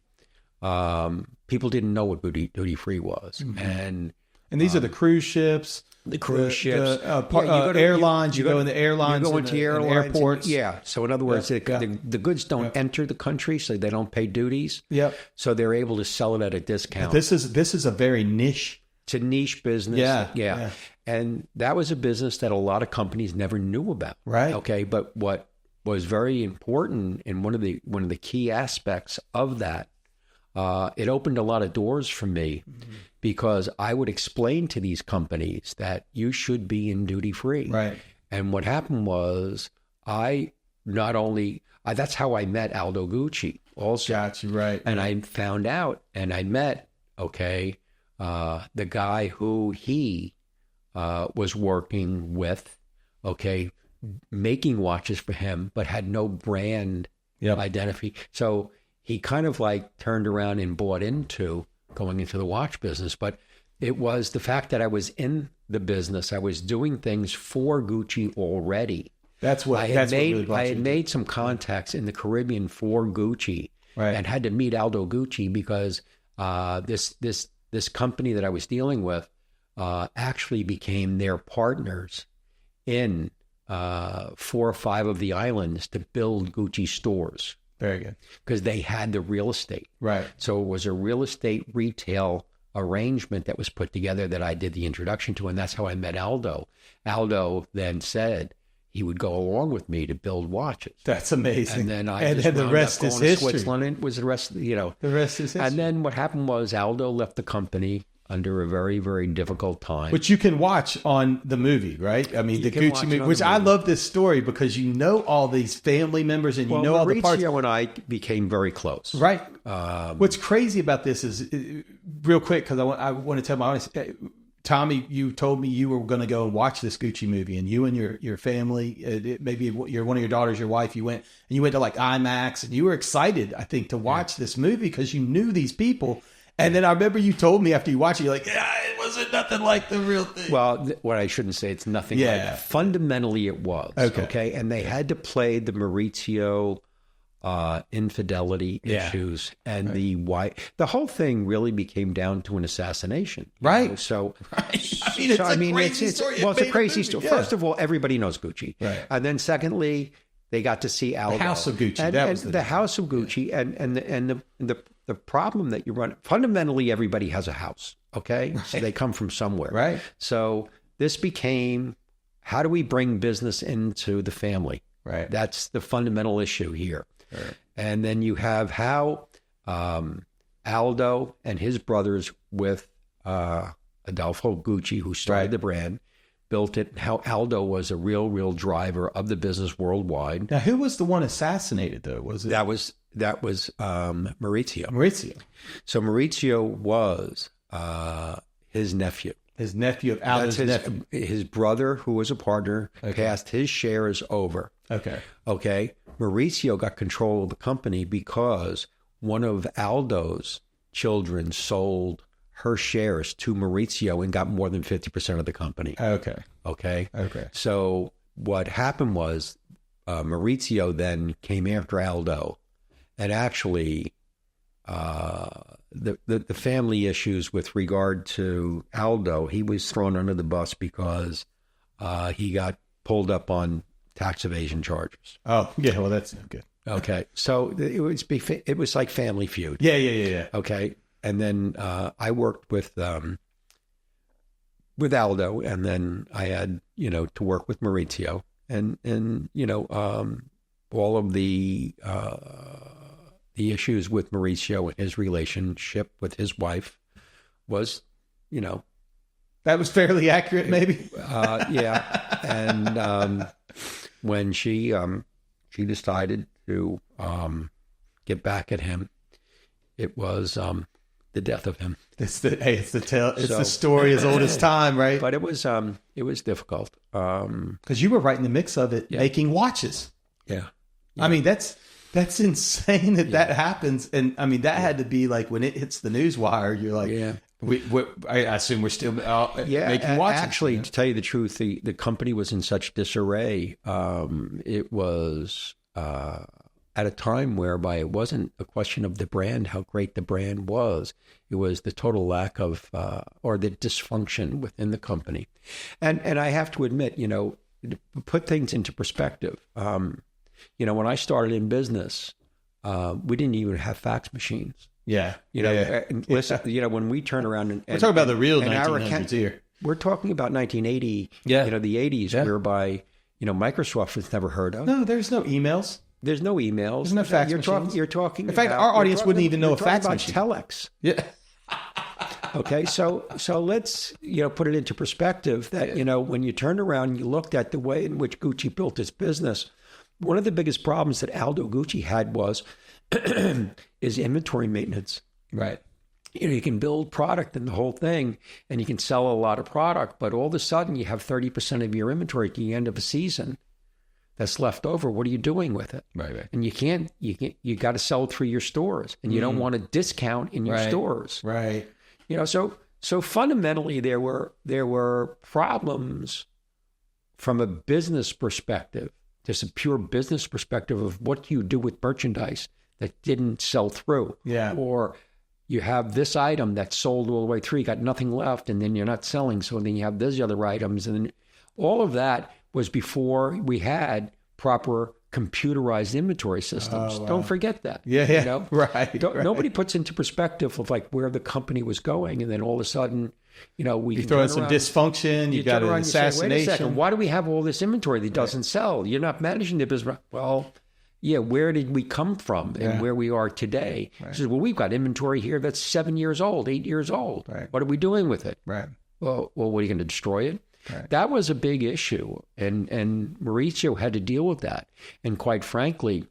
people didn't know what duty-free was. Mm-hmm. And these are the cruise ships. The cruise ships. Airlines. You go in the airlines. You go into airlines. Airports. Yeah. So in other words, the goods don't enter the country, so they don't pay duties. Yep. So they're able to sell it at a discount. This is a very niche. It's a niche business. Yeah. And that was a business that a lot of companies never knew about. Right. Okay. But what was very important, and one of the key aspects of that, it opened a lot of doors for me, because I would explain to these companies that you should be in duty free. Right. And what happened was that's how I met Aldo Gucci also. Got you, right. And I found out, and I met, the guy who he was working with, making watches for him, but had no brand identity. So he kind of turned around and bought into going into the watch business. But it was the fact that I was in the business. I was doing things for Gucci already. I had made some contacts in the Caribbean for Gucci, and had to meet Aldo Gucci because this company that I was dealing with actually became their partners in 4 or 5 of the islands to build Gucci stores. Very good. Because they had the real estate. Right. So it was a real estate retail arrangement that was put together that I did the introduction to, and that's how I met Aldo. Aldo then said he would go along with me to build watches. That's amazing. And then the rest is history. Switzerland, and it was the rest, The rest is history. And then what happened was Aldo left the company under a very, very difficult time. Which you can watch on the movie, right? I mean, the Gucci movie, which I love this story because you know all these family members and you know all the parts. Maurizio and I became very close. Right. What's crazy about this is, real quick, because I want to tell my audience, Tommy, you told me you were going to go and watch this Gucci movie, and you and your family, maybe one of your daughters, your wife, you went to IMAX, and you were excited, I think, to watch this movie because you knew these people. And then I remember you told me after you watched it, you're like, it wasn't nothing like the real thing. Well, what I shouldn't say, it's nothing like. Fundamentally, it was. Okay. And they had to play the Maurizio infidelity issues, and the whole thing really became down to an assassination. Right. Know? So, I mean, it's a crazy story. Well, it's a crazy story. Yeah. First of all, everybody knows Gucci. Right. And then secondly, they got to see Aldo. The House of Gucci. And, that was the House of Gucci. And the problem that you run, fundamentally, everybody has a house. Okay. Right. So they come from somewhere. Right. So this became, how do we bring business into the family? Right. That's the fundamental issue here. Right. And then you have how Aldo and his brothers with Adolfo Gucci, who started the brand, built it, and how Aldo was a real driver of the business worldwide. Now, who was the one assassinated, though? Was it? That was Maurizio. Maurizio. So Maurizio was his nephew. His nephew of Aldo's nephew. His brother, who was a partner, passed his shares over. Okay. Maurizio got control of the company because one of Aldo's children sold her shares to Maurizio and got more than 50% of the company. Okay. So what happened was Maurizio then came after Aldo, and actually the family issues with regard to Aldo, he was thrown under the bus because he got pulled up on tax evasion charges. Oh, yeah. Well, that's good. Okay. So it was like Family Feud. Yeah. Okay. And then I worked with Aldo, and then I had, to work with Maurizio, and all of the issues with Maurizio and his relationship with his wife was, that was fairly accurate, maybe. Yeah. And when she decided to get back at him, it was the death of him. It's the story as old as time, right? But it was difficult because you were right in the mix of it, making watches. Yeah. I mean, that's insane that happens, and I mean that had to be like when it hits the news wire. You're like, I assume we're still making watches. Actually, to tell you the truth, the company was in such disarray. It was at a time whereby it wasn't a question of the brand, how great the brand was. It was the total lack of, or the dysfunction within the company. And I have to admit, to put things into perspective, when I started in business, we didn't even have fax machines. Yeah. And listen, when we turn around and we're talking about the real 1900s here. We're talking about 1980, the 80s, whereby, Microsoft was never heard of. No, there's no emails. There's no emails. There's no fax machines. You're talking. In fact, our audience wouldn't even know a fax machine. Telex. Yeah. Okay, so let's put it into perspective that when you turned around and you looked at the way in which Gucci built its business, one of the biggest problems that Aldo Gucci had was is inventory maintenance. Right. You can build product and the whole thing, and you can sell a lot of product, but all of a sudden you have 30% of your inventory at the end of a season that's left over. What are you doing with it? Right. And you got to sell through your stores, and you don't want to discount in your stores. Right. So fundamentally there were problems from a business perspective, just a pure business perspective of what do you do with merchandise that didn't sell through. Yeah. Or you have this item that's sold all the way through, you got nothing left, and then you're not selling. So then you have these other items, and all of that was before we had proper computerized inventory systems. Oh, wow. Don't forget that. Yeah. Right. Nobody puts into perspective of like where the company was going, and then all of a sudden, we you throw in some dysfunction. You got an assassination. Wait a second. Why do we have all this inventory that doesn't sell? You're not managing the business. Well, yeah. Where did we come from and where we are today? Right. He says, well, we've got inventory here that's 7 years old, 8 years old. Right. What are we doing with it? Right. Well, what are you going to destroy it? Right. That was a big issue, and Maurizio had to deal with that. And quite frankly,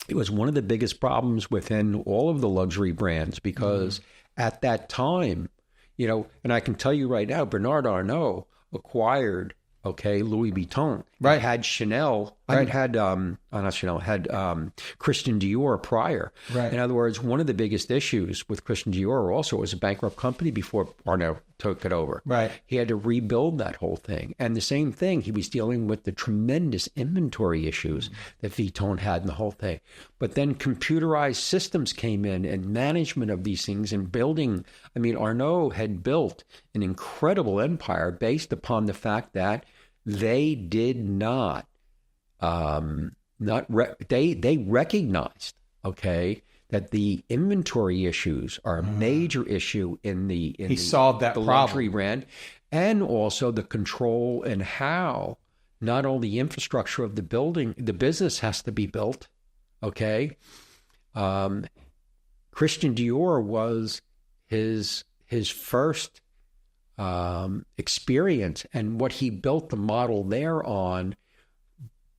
it was one of the biggest problems within all of the luxury brands because at that time, and I can tell you right now, Bernard Arnault acquired, Louis Vuitton. Right. Had Chanel I had Christian Dior prior. Right. In other words, one of the biggest issues with Christian Dior also was a bankrupt company before Arnault took it over. Right. He had to rebuild that whole thing. And the same thing, he was dealing with the tremendous inventory issues that Vuitton had in the whole thing. But then computerized systems came in and management of these things and building. I mean, Arnault had built an incredible empire based upon the fact that they did not they recognized, okay, that the inventory issues are a major issue he solved that problem. Luxury brand, and also the control and how not only the infrastructure of the business has to be built, okay. Christian Dior was his first experience, and what he built the model there on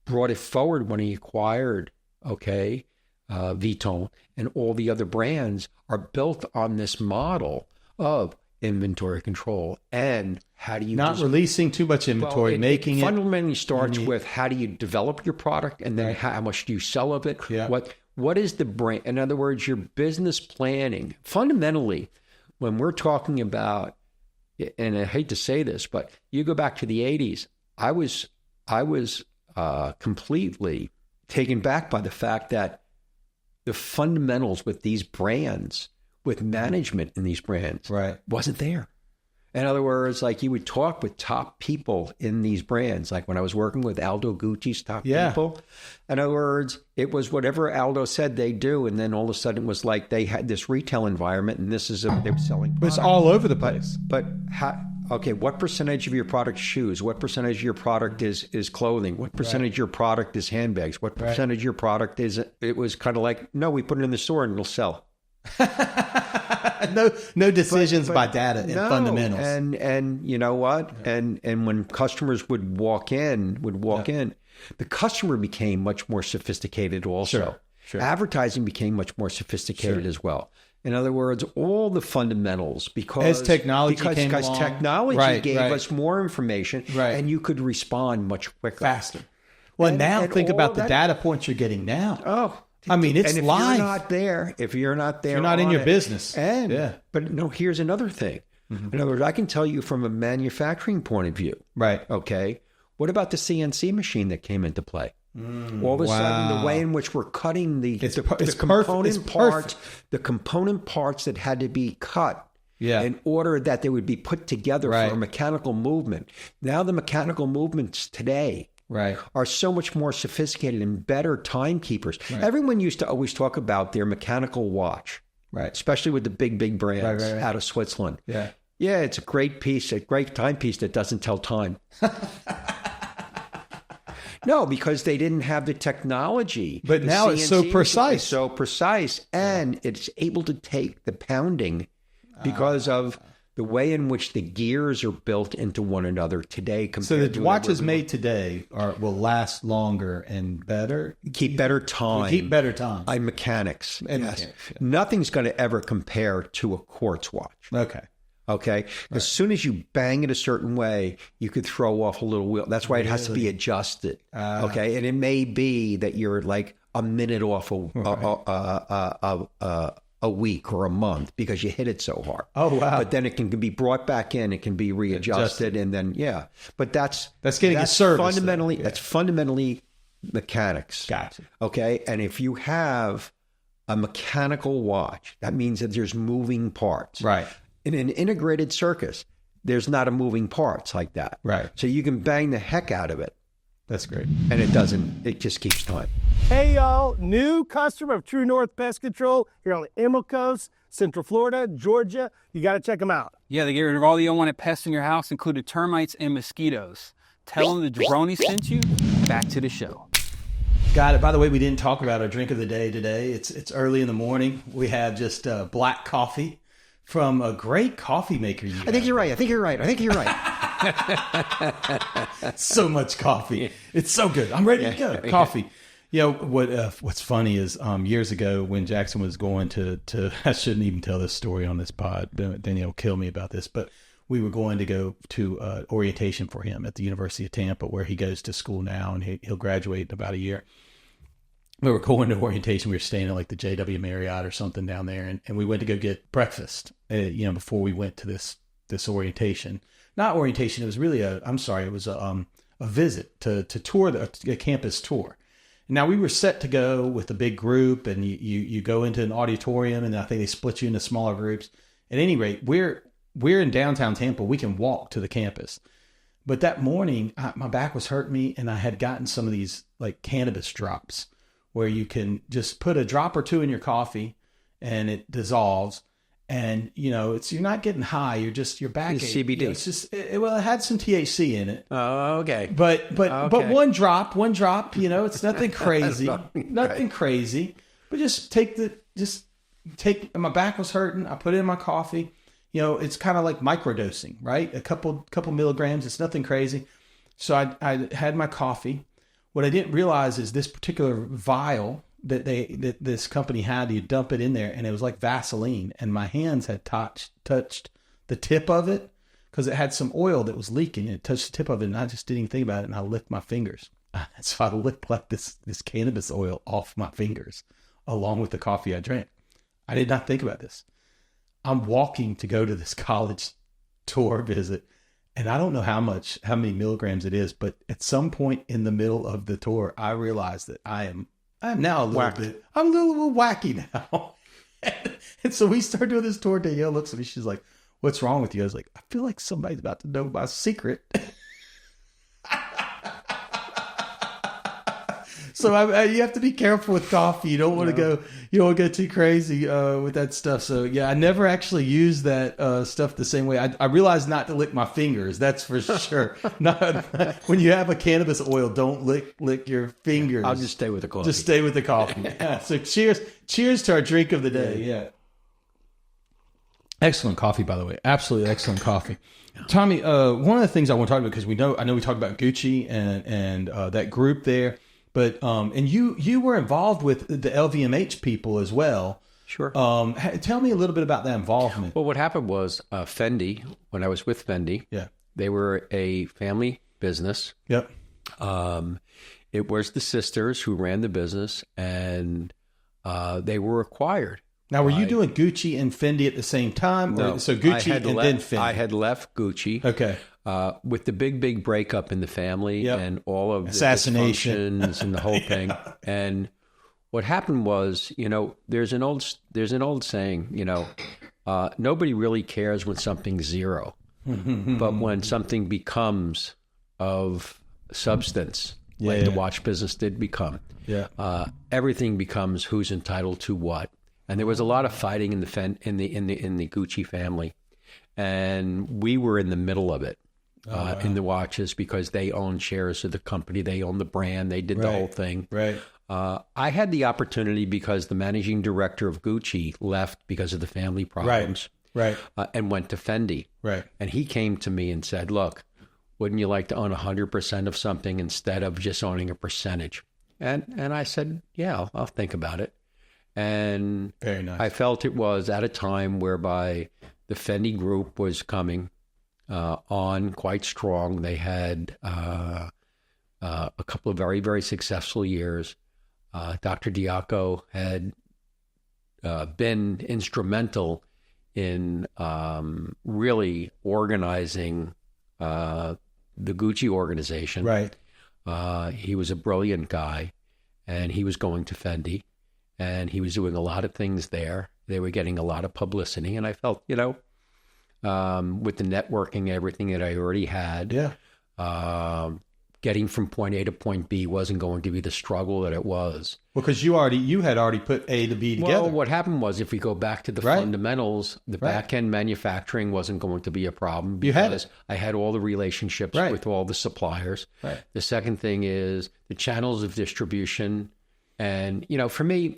brought it forward when he acquired, Vuitton, and all the other brands are built on this model of inventory control and how do you not releasing too much inventory, it fundamentally starts with how do you develop your product, and then how much do you sell of it? Yeah. What is the brand? In other words, your business planning. Fundamentally, when we're talking about, and I hate to say this, but you go back to the 80s, I was completely taken back by the fact that the fundamentals with these brands, with management in these brands, wasn't there. In other words, like you would talk with top people in these brands, like when I was working with Aldo Gucci's top people. In other words, it was whatever Aldo said they do, and then all of a sudden it was like they had this retail environment, and this is they were selling product. But it's all over the place. But how? Okay, what percentage of your product is shoes? What percentage of your product is clothing? What percentage of your product is handbags? What percentage of your product is? It was kind of like, no, we put it in the store and it'll sell. no decisions by data and fundamentals. And you know what? And when customers would walk in, the customer became much more sophisticated also. Sure. Advertising became much more sophisticated as well. In other words, all the fundamentals, because technology came along, technology gave us more information, and you could respond much quicker, faster. Well, now think about the data points you're getting now. Oh, I mean, it's live. If you're not there, you're not in your business. But no, here's another thing. In other words, I can tell you from a manufacturing point of view. Right. Okay. What about the CNC machine that came into play? All of a sudden, the way in which we're cutting the component parts that had to be cut in order that they would be put together for a mechanical movement. Now the mechanical movements today are so much more sophisticated and better timekeepers. Everyone used to always talk about their mechanical watch, especially with the big brands out of Switzerland. Yeah, it's a great piece, a great timepiece that doesn't tell time. No, because they didn't have the technology. But now it's so precise. It's so precise, and it's able to take the pounding because of the way in which the gears are built into one another today. So the watches made today will last longer and better? Keep better time. Keep better time. By mechanics. Yes. Nothing's going to ever compare to a quartz watch. Okay. As soon as you bang it a certain way, you could throw off a little wheel. That's why it has to be adjusted. Okay. And it may be that you're like a minute off a week or a month because you hit it so hard. Oh, wow. But then it can be brought back in. It can be readjusted. And then, But that's getting a service. That's fundamentally mechanics. Gotcha. Okay. And if you have a mechanical watch, that means that there's moving parts. Right. In an integrated circus, there's not a moving parts like that. Right. So you can bang the heck out of it. That's great. And it doesn't, it just keeps time. Hey, y'all, new customer of TruNorth Pest Control here on the Emerald Coast, Central Florida, Georgia. You got to check them out. Yeah, they get rid of all the unwanted pests in your house, including termites and mosquitoes. Tell them the jabroni sent you. Back to the show. Got it. By the way, we didn't talk about our drink of the day today. It's early in the morning. We have just black coffee from a great coffee maker. I think you're right. So much coffee. It's so good. I'm ready to go. Coffee. You know, what's funny is years ago when Jackson was going to I shouldn't even tell this story on this pod. Danielle will kill me about this. But we were going to go to orientation for him at the University of Tampa, where he goes to school now, and he'll graduate in about a year. We were going to orientation. We were staying at like the JW Marriott or something down there, and we went to go get breakfast, before we went to this orientation. Not orientation. It was really it was a visit to tour a campus tour. Now we were set to go with a big group, and you go into an auditorium, and I think they split you into smaller groups. At any rate, we're in downtown Tampa. We can walk to the campus. But that morning, my back was hurting me, and I had gotten some of these like cannabis drops where you can just put a drop or two in your coffee and it dissolves. And, you're not getting high. You're just, your back. It's CBD. It's just, it had some THC in it. Oh, okay. But one drop, it's nothing crazy. Nothing crazy. But just my back was hurting. I put it in my coffee. It's kind of like microdosing, right? A couple milligrams. It's nothing crazy. So I had my coffee. What I didn't realize is this particular vial that this company had, you dump it in there, and it was like Vaseline, and my hands had touched the tip of it because it had some oil that was leaking, and it touched the tip of it, and I just didn't even think about it, and I licked my fingers. So I licked like this cannabis oil off my fingers along with the coffee I drank. I did not think about this. I'm walking to go to this college tour visit, and I don't know how many milligrams it is, but at some point in the middle of the tour, I realized that I'm now a little bit wacky now. And so we start doing this tour. Danielle looks at me. She's like, "What's wrong with you?" I was like, "I feel like somebody's about to know my secret." So you have to be careful with coffee. You don't want to go too crazy with that stuff. So yeah, I never actually used that stuff the same way. I realized not to lick my fingers. That's for sure. When you have a cannabis oil, don't lick your fingers. I'll just stay with the coffee. Just stay with the coffee. Yeah. So cheers to our drink of the day. Yeah. Excellent coffee, by the way. Absolutely excellent coffee. Tommy, one of the things I want to talk about, because I know we talked about Gucci and that group there. But and you were involved with the LVMH people as well. Sure. Tell me a little bit about that involvement. Well, what happened was Fendi, when I was with Fendi, they were a family business. Yep. It was the sisters who ran the business, and they were acquired. Now, were you doing Gucci and Fendi at the same time? No. So Gucci then Fendi. I had left Gucci. Okay. With the big breakup in the family and all of the assassination and the whole thing. And what happened was, there's an old saying, nobody really cares when something's zero, but when something becomes of substance, the watch business did become, everything becomes who's entitled to what. And there was a lot of fighting in the Gucci family, and we were in the middle of it. In the watches, because they own shares of the company, they own the brand, they did the whole thing. Right. I had the opportunity because the managing director of Gucci left because of the family problems. Right. And went to Fendi. Right. And he came to me and said, "Look, wouldn't you like to own 100% of something instead of just owning a percentage?" And I said, "Yeah, I'll think about it." And very nice. I felt it was at a time whereby the Fendi group was coming on quite strong. They had a couple of very, very successful years. Dr. Diaco had been instrumental in really organizing the Gucci organization. Right. He was a brilliant guy, and he was going to Fendi, and he was doing a lot of things there. They were getting a lot of publicity, and I felt, with the networking and everything that I already had, getting from point A to point B wasn't going to be the struggle that it was. Well, because you had already put A to B together. Well, what happened was, if we go back to the fundamentals, the back-end manufacturing wasn't going to be a problem because I had all the relationships with all the suppliers. Right. The second thing is the channels of distribution. And, for me,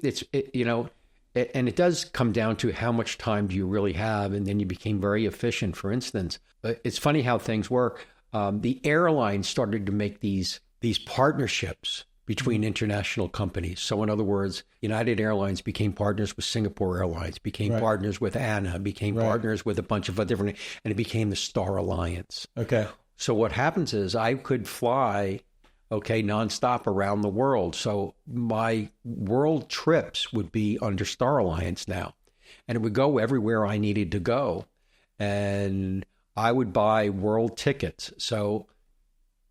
and it does come down to how much time do you really have, and then you became very efficient. For instance, it's funny how things work. The airlines started to make these partnerships between international companies. So in other words, United Airlines became partners with Singapore Airlines, became partners with ANA, became partners with a bunch of different, and it became the Star Alliance. Okay. So what happens is I could fly, nonstop around the world. So my world trips would be under Star Alliance now, and it would go everywhere I needed to go. And I would buy world tickets. So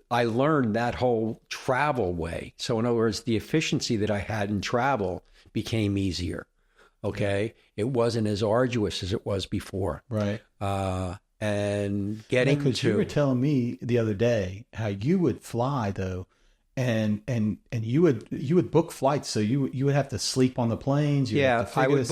I learned that whole travel way. So in other words, the efficiency that I had in travel became easier. Okay. It wasn't as arduous as it was before. Right. And getting to... You were telling me the other day how you would fly though, and you would book flights, so you would have to sleep on the planes. I would.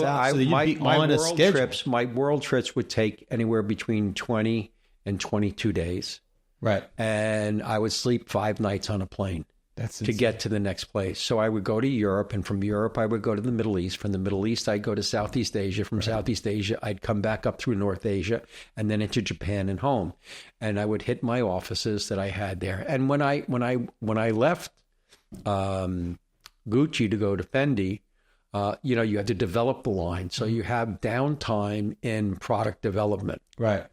My world trips would take anywhere between 20 and 22 days. Right. And I would sleep 5 nights on a plane to get to the next place. So I would go to Europe, and from Europe, I would go to the Middle East. From the Middle East, I'd go to Southeast Asia. From Southeast Asia, I'd come back up through North Asia and then into Japan and home. And I would hit my offices that I had there. And when I left Gucci to go to Fendi, you had to develop the line. So you have downtime in product development. Right.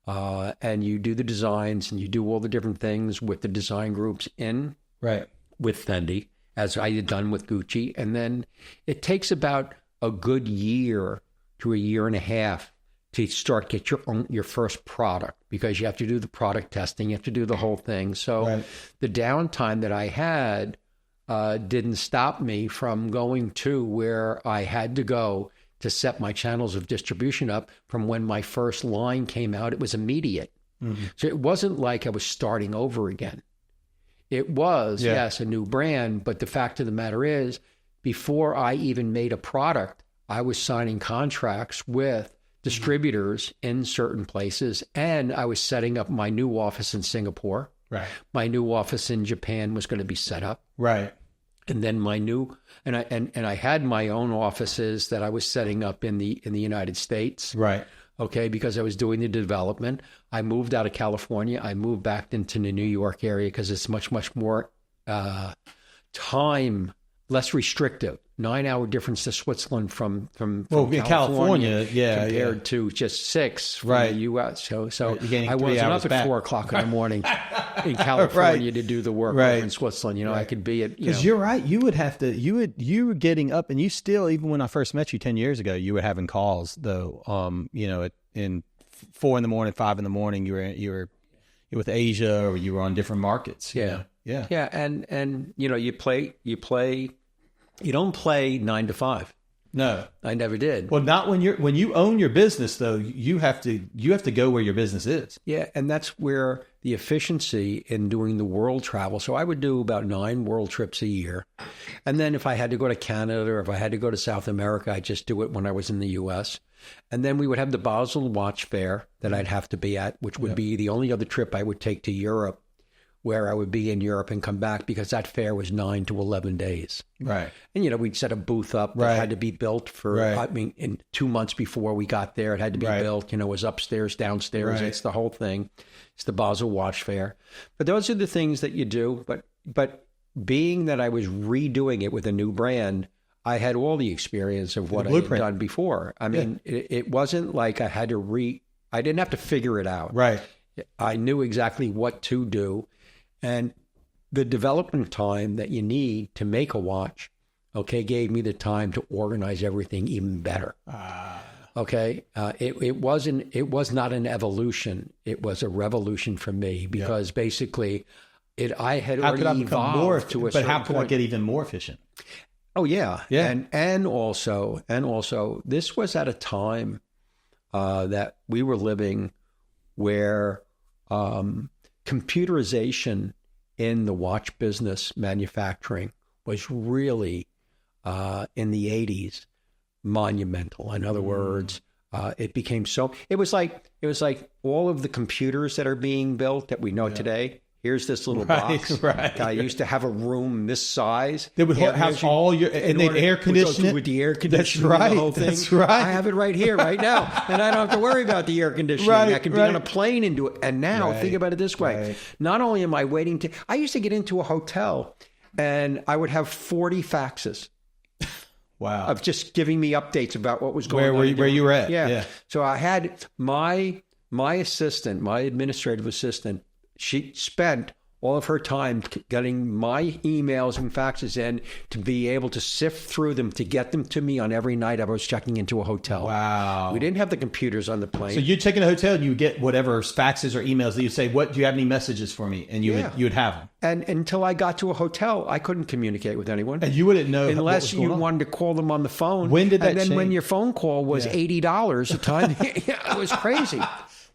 And you do the designs and you do all the different things with the design groups with Fendi, as I had done with Gucci. And then it takes about a good year to a year and a half to get your first product, because you have to do the product testing, you have to do the whole thing. So the downtime that I had didn't stop me from going to where I had to go to set my channels of distribution up. From when my first line came out, it was immediate. Mm-hmm. So it wasn't like I was starting over again. It was, yes, a new brand, but the fact of the matter is, before I even made a product, I was signing contracts with distributors in certain places, and I was setting up my new office in Singapore. Right. My new office in Japan was going to be set up. Right. And then my new, and I had my own offices that I was setting up in the United States. Right. Okay, because I was doing the development. I moved out of California. I moved back into the New York area because it's much more time, less restrictive. 9-hour difference to Switzerland from California, compared to just 6 from the U.S. So I wasn't up at 4 o'clock in the morning in California to do the work over in Switzerland. I could be at, because you're right. You would have to. You were getting up, and you still, even when I first met you 10 years ago, you were having calls though. In 4 in the morning, 5 in the morning, you were with Asia, or you were on different markets. Yeah. And you don't play 9 to 5. No, I never did. Well, not when you own your business though. You have to go where your business is. Yeah, and that's where the efficiency in doing the world travel. So I would do about 9 world trips a year, and then if I had to go to Canada or if I had to go to South America, I'd just do it when I was in the U.S. And then we would have the Basel Watch Fair that I'd have to be at, which would be the only other trip I would take to Europe, where I would be in Europe and come back, because that fair was 9 to 11 days. Right. And, we'd set a booth up that had to be built for, in 2 months before we got there, it had to be built, it was upstairs, downstairs. It's the whole thing. It's the Basel Watch Fair. But those are the things that you do. But being that I was redoing it with a new brand, I had all the experience of what I had done before. I mean, it wasn't like I had to I didn't have to figure it out. Right. I knew exactly what to do. And the development time that you need to make a watch, gave me the time to organize everything even better. It was not an evolution. It was a revolution for me, because basically I had already evolved to a certain point. But how could I get even more efficient? Oh, yeah. And also this was at a time that we were living where computerization in the watch business manufacturing was really in the 80s monumental. In other words, it became it was like all of the computers that are being built that we know today. Here's this little box. Right. I used to have a room this size. They would have all your, and they'd air condition it. With the air conditioning. That's right. The whole thing. That's right. I have it right here, right now. And I don't have to worry about the air conditioning. I can be on a plane and do it. And now, think about it this way. Not only am I waiting I used to get into a hotel and I would have 40 faxes. Wow. Of just giving me updates about what was going on. Where you were at. Yeah. So I had my assistant, my administrative assistant, she spent all of her time getting my emails and faxes in to be able to sift through them to get them to me on every night I was checking into a hotel. Wow. We didn't have the computers on the plane. So you'd check in a hotel and you would get whatever faxes or emails that you say, "What do you have any messages for me?" And you would have them. And until I got to a hotel, I couldn't communicate with anyone. And you wouldn't know unless you wanted to call them on the phone. When did that And then change? when your phone call was $80 a time, it was crazy.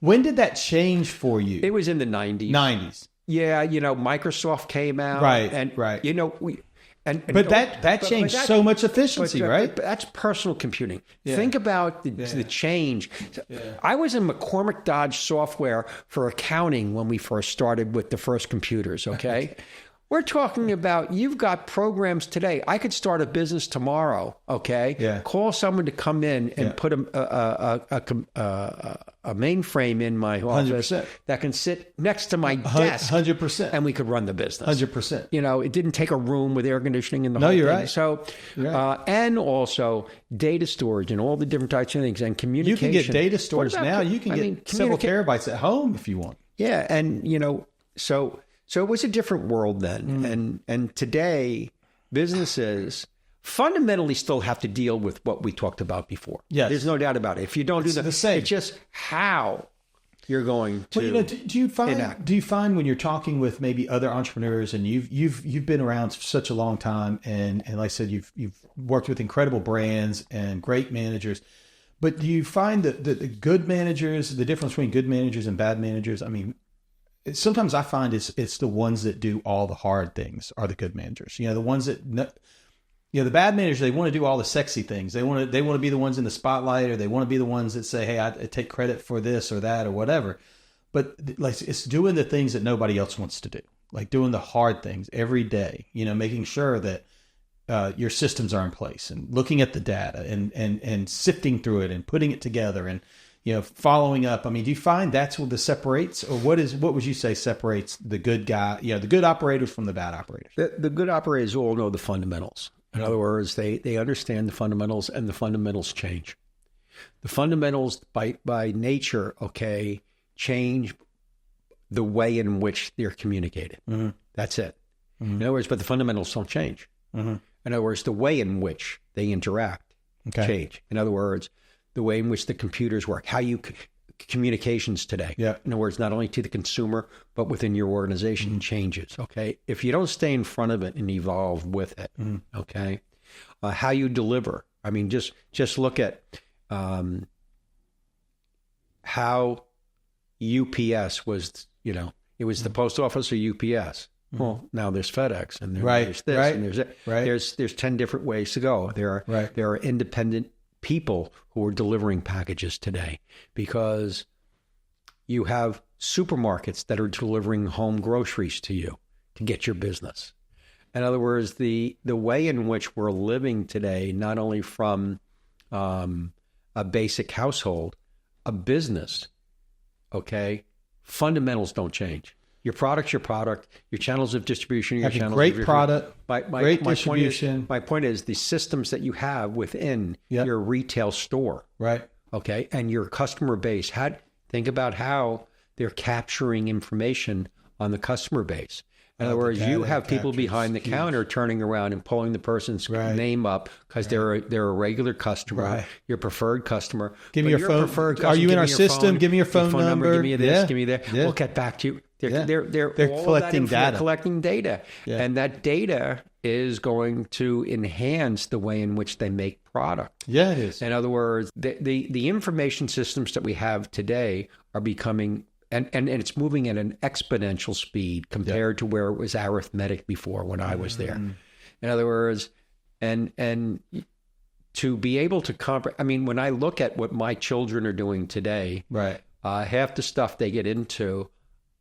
When did that change for you? It was in the 90s. 90s. Yeah, Microsoft came out. Right, and, right. But that changed so much efficiency, right? But that's personal computing. Think about the change. I was in McCormick Dodge software for accounting when we first started with the first computers, okay? We're talking about you've got programs today. I could start a business tomorrow, okay? Yeah. Call someone to come in and put a mainframe in my office 100%. that can sit next to my desk. 100%. And we could run the business. 100%. It didn't take a room with air conditioning in the whole you're thing. right. So, and also data storage and all the different types of things and communication. You can get data storage now. You can get several terabytes at home if you want. Yeah, and so it was a different world then. And today, businesses fundamentally still have to deal with what we talked about before. Yes. There's no doubt about it. If you don't do that, the same. it's just how you're going to. Well, do you find when you're talking with maybe other entrepreneurs and you've been around for such a long time and like I said, you've worked with incredible brands and great managers, but do you find that the good managers, the difference between good managers and bad managers? I mean, sometimes I find it's the ones that do all the hard things are the good managers. The ones that, the bad managers, they want to do all the sexy things. They want to be the ones in the spotlight, or they want to be the ones that say, "Hey, I take credit for this or that or whatever." But like it's doing the things that nobody else wants to do, like doing the hard things every day. Making sure that your systems are in place and looking at the data and sifting through it and putting it together and following up. I mean, do you find that's what separates, or what would you say separates the good guy, the good operators from the bad operators? The good operators all know the fundamentals. In other words, they understand the fundamentals, and the fundamentals change. The fundamentals by nature, okay, change the way in which they're communicated. Mm-hmm. That's it. Mm-hmm. In other words, but the fundamentals don't change. Mm-hmm. In other words, the way in which they interact change. In other words, the way in which the computers work, how you communications today. Yeah. In other words, not only to the consumer, but within your organization changes. Okay. If you don't stay in front of it and evolve with it, okay, how you deliver. I mean, just look at how UPS was, it was the post office or UPS. Well, now there's FedEx and there's this and there's that. Right. There's 10 different ways to go. There are independent people who are delivering packages today, because you have supermarkets that are delivering home groceries to you to get your business. In other words, the way in which we're living today, not only from a basic household, a business, okay, fundamentals don't change. Your product's your product. Your channels of distribution. Your channels great of product, great my distribution. My point is the systems that you have within your retail store, right? Okay, and your customer base. Think about how they're capturing information on the customer base. In other words, you have people behind the counter turning around and pulling the person's name up because they're a regular customer, your preferred customer. Give me your phone. Are you in our system? Give me your phone number. Give me this. Give me that. We'll get back to you. They're collecting data. They're collecting data, and that data is going to enhance the way in which they make product. Yeah, it is. In other words, the information systems that we have today are becoming. And it's moving at an exponential speed compared to where it was arithmetic before when I was there. In other words, and to be able to I mean, when I look at what my children are doing today, half the stuff they get into,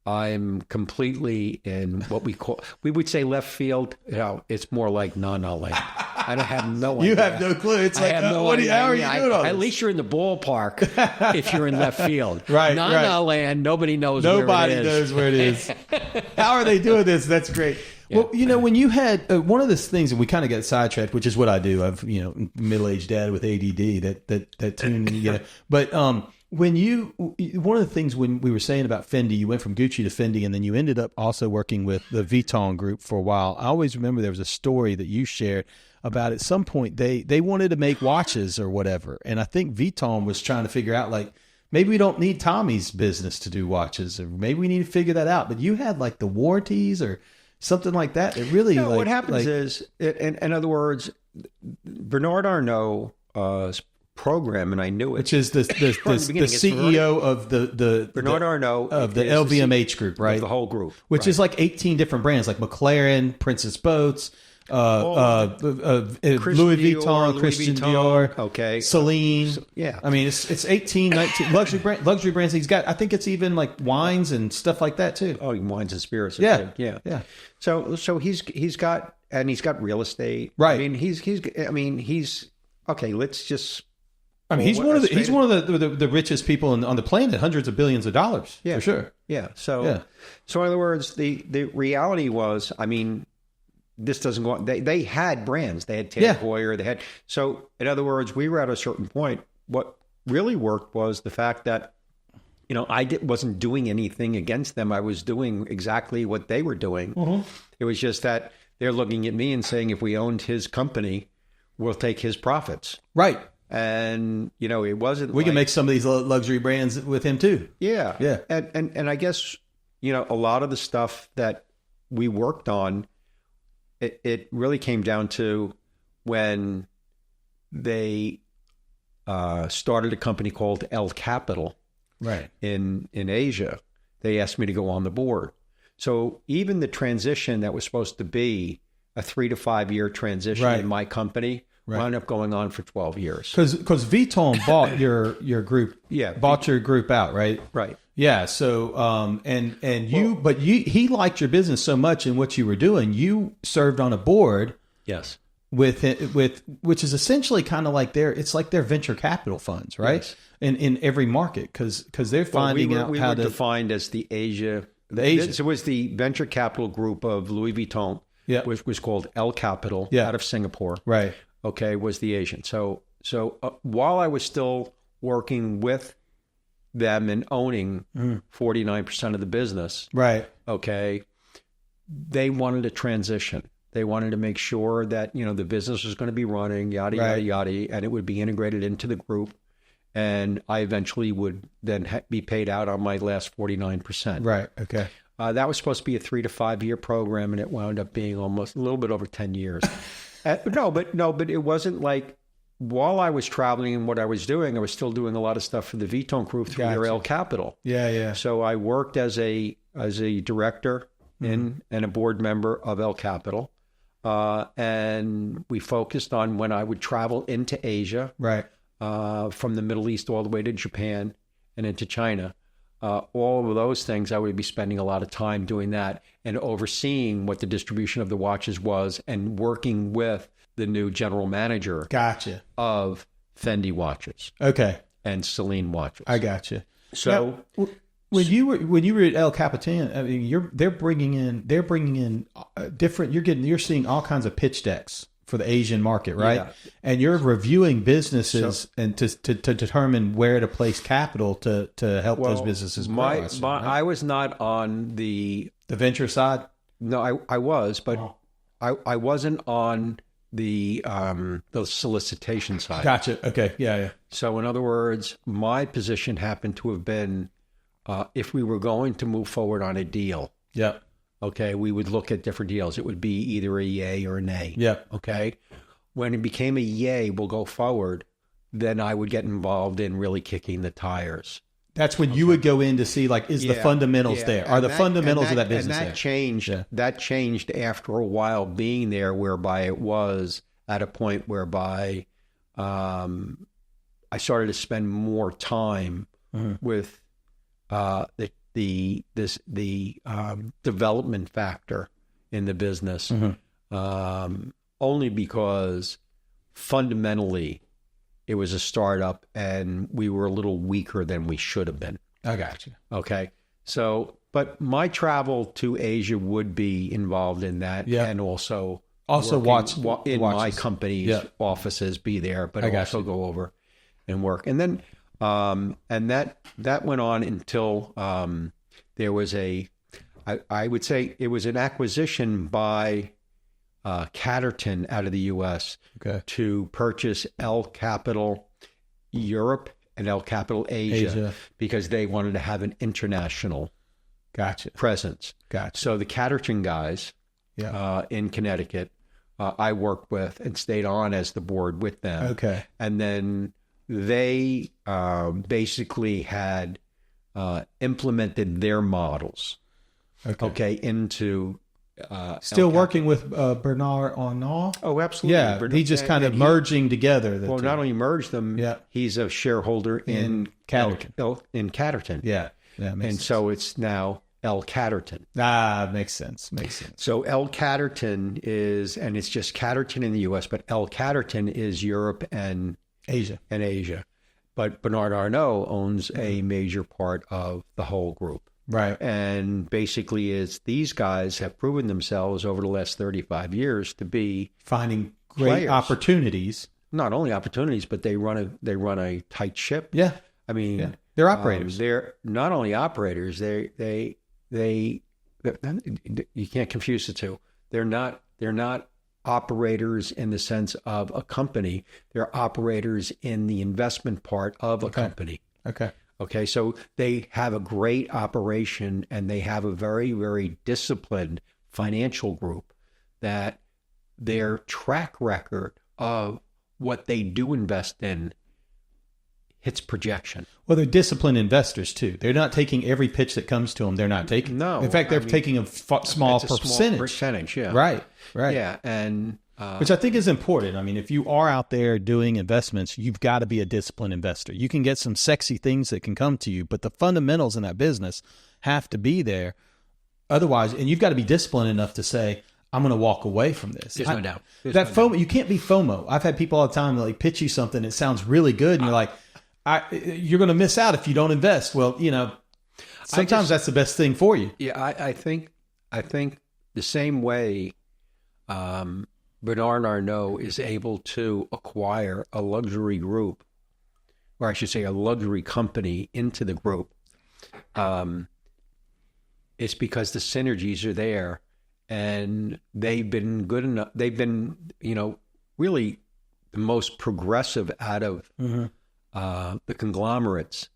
I'm completely in what we would say left field. It's more like na-na land. I don't have no idea. You have no clue. It's like, how are you doing all this? At least you're in the ballpark if you're in left field. Right. Na-na land, nobody knows where it is. How are they doing this? That's great. Well, when you had one of the things, and we kind of got sidetracked, which is what I do. I've middle-aged dad with ADD that tune. But one of the things when we were saying about Fendi, you went from Gucci to Fendi, and then you ended up also working with the Vuitton group for a while. I always remember there was a story that you shared about at some point they wanted to make watches or whatever, and I think Vuitton was trying to figure out like, maybe we don't need Tommy's business to do watches, or maybe we need to figure that out. But you had like the warranties or something like that. It really what happens is, in other words, Bernard Arnault's program, and I knew it, which is the CEO of the Bernard Arnault of the LVMH group, right? The whole group, which is like 18 different brands, like McLaren, Princess Boats. Louis Vuitton, Christian Dior, okay, Celine. Yeah, I mean it's 18, 19 luxury brands. He's got. I think it's even like wines and stuff like that too. Oh, wines and spirits. Yeah, yeah. So he's got real estate. Right. I mean he's okay. Let's just. I mean, he's one of the richest people on the planet, hundreds of billions of dollars. Yeah, for sure. Yeah. So in other words, the reality was, I mean, this doesn't go on. They had brands. They had Ted Heuer. They had. So in other words, we were at a certain point. What really worked was the fact that, I wasn't doing anything against them. I was doing exactly what they were doing. Mm-hmm. It was just that they're looking at me and saying, if we owned his company, we'll take his profits. Right. And it wasn't. We can make some of these luxury brands with him too. Yeah. Yeah. And I guess a lot of the stuff that we worked on. It really came down to when they started a company called El Capital, right, in Asia. They asked me to go on the board. So even the transition that was supposed to be a 3 to 5 year transition in my company wound up going on for 12 years. Because Vuitton bought your group, bought your group out, right? Right. Yeah. So, he liked your business so much and what you were doing. You served on a board. Yes. With which is essentially kind of like it's like their venture capital funds, right? Yes. In every market, because they're finding out how to. We were defined as the Asia. So it was the venture capital group of Louis Vuitton. Yeah. Which was called El Capital. Yeah. Out of Singapore. Right. Okay. Was the Asian. So while I was still working with them and owning 49% of the business. Right. Okay. They wanted a transition. They wanted to make sure that, the business was going to be running, yada, yada, yada, and it would be integrated into the group. And I eventually would then be paid out on my last 49%. Right. Okay. That was supposed to be a 3 to 5 year program, and it wound up being almost a little bit over 10 years. But it wasn't like, while I was traveling and what I was doing, I was still doing a lot of stuff for the Vuitton group through their El Capital. Yeah, yeah. So I worked as a director and a board member of El Capital, and we focused on when I would travel into Asia, right, from the Middle East all the way to Japan and into China. All of those things, I would be spending a lot of time doing that and overseeing what the distribution of the watches was and working with the new general manager of Fendi watches. Okay. And Celine watches. I gotcha. So now, when you were at El Capitan, I mean, they're bringing in different. You're seeing all kinds of pitch decks for the Asian market, right? Yeah. And you're reviewing businesses and to determine where to place capital to help those businesses grow. I was not on the venture side. No, I was, but I wasn't on the solicitation side. Gotcha. Okay. Yeah. So in other words, my position happened to have been, if we were going to move forward on a deal. Yeah. Okay. We would look at different deals. It would be either a yay or a nay. Yeah. Okay. When it became a yay, we'll go forward. Then I would get involved in really kicking the tires. That's when you would go in to see, like, is the fundamentals there? Are the fundamentals of that business there? Changed. Yeah. That changed after a while being there, whereby it was at a point whereby I started to spend more time with the development factor in the business, only because fundamentally it was a startup and we were a little weaker than we should have been. I got you. Okay. So, but my travel to Asia would be involved in that, and also working in my company's offices, be there, but also go over and work. And then, and that went on until there was I would say it was an acquisition by Catterton out of the U.S. to purchase El Capital Europe and El Capital Asia, because they wanted to have an international presence. So the Catterton guys in Connecticut, I worked with and stayed on as the board with them. And then they basically had implemented their models into still working with Bernard Arnault. Oh, absolutely. Yeah, he just kind of merging together. Well, not only merged them, he's a shareholder in Catterton. In Catterton. Yeah, and so it's now El Catterton. Makes sense. So El Catterton is, and it's just Catterton in the U.S., but El Catterton is Europe and Asia. But Bernard Arnault owns a major part of the whole group. Right. And basically these guys have proven themselves over the last 35 years to be finding great players. Opportunities. Not only opportunities, but they run a tight ship. Yeah. I mean, they're operators. They're not only operators, they you can't confuse the two. They're not operators in the sense of a company. They're operators in the investment part of a company. Okay, so they have a great operation, and they have a very, very disciplined financial group that their track record of what they do invest in hits projection. Well, they're disciplined investors too. They're not taking every pitch that comes to them. They're not taking. No, in fact, they're taking a small percentage. Yeah. Right. Yeah, and which I think is important. I mean, if you are out there doing investments, you've got to be a disciplined investor. You can get some sexy things that can come to you, but the fundamentals in that business have to be there. Otherwise, and you've got to be disciplined enough to say, I'm going to walk away from this. There's no doubt. FOMO, you can't be FOMO. I've had people all the time like pitch you something. It sounds really good. And you're like, you're going to miss out if you don't invest. Well, sometimes that's the best thing for you. Yeah. I think the same way, Bernard Arnault is able to acquire a luxury group, or I should say a luxury company into the group. It's because the synergies are there, and they've been good enough. They've been, really the most progressive out of the conglomerates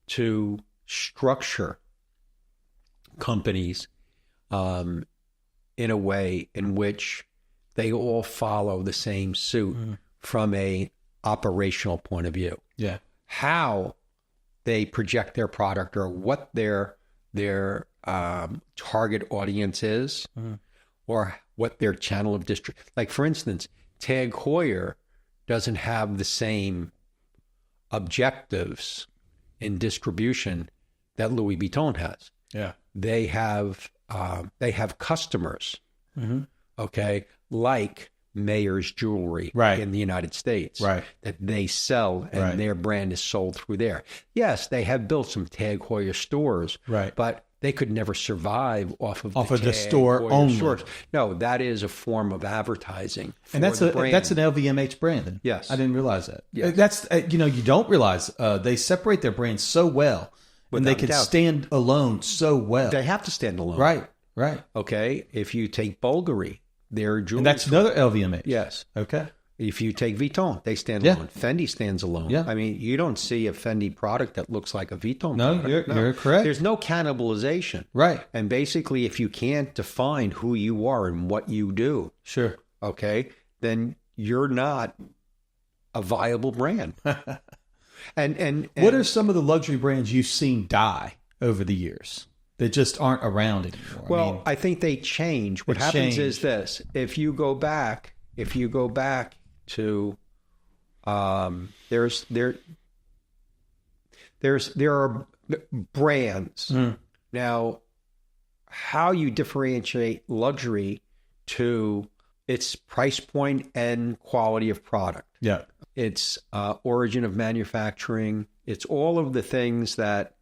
to structure companies in a way in which they all follow the same suit from a operational point of view. Yeah. How they project their product or what their target audience is or what their channel of distribution. Like, for instance, Tag Heuer doesn't have the same objectives in distribution that Louis Vuitton has. Yeah. They have customers, like Mayer's Jewelry in the United States, that they sell, and their brand is sold through there. Yes, they have built some Tag Heuer stores, but they could never survive off of the store Heuer only. Stores. No, that is a form of advertising. And that's an LVMH brand. Then. Yes, I didn't realize that. Yes. That's you don't realize they separate their brands so well, and they can stand alone so well. They have to stand alone. Right. Okay, if you take Bulgari, their jewelry, and that's another LVMH. Yes. Okay. If you take Vuitton, they stand alone. Fendi stands alone. Yeah. I mean, you don't see a Fendi product that looks like a Vuitton product. No, you're correct. There's no cannibalization. Right. And basically, if you can't define who you are and what you do, sure, okay, then you're not a viable brand. and what are some of the luxury brands you've seen die over the years that just aren't around anymore? Well, I think they change. What happens is this: if you go back to there are brands now. How you differentiate luxury to its price point and quality of product? Yeah, its origin of manufacturing. It's all of the things that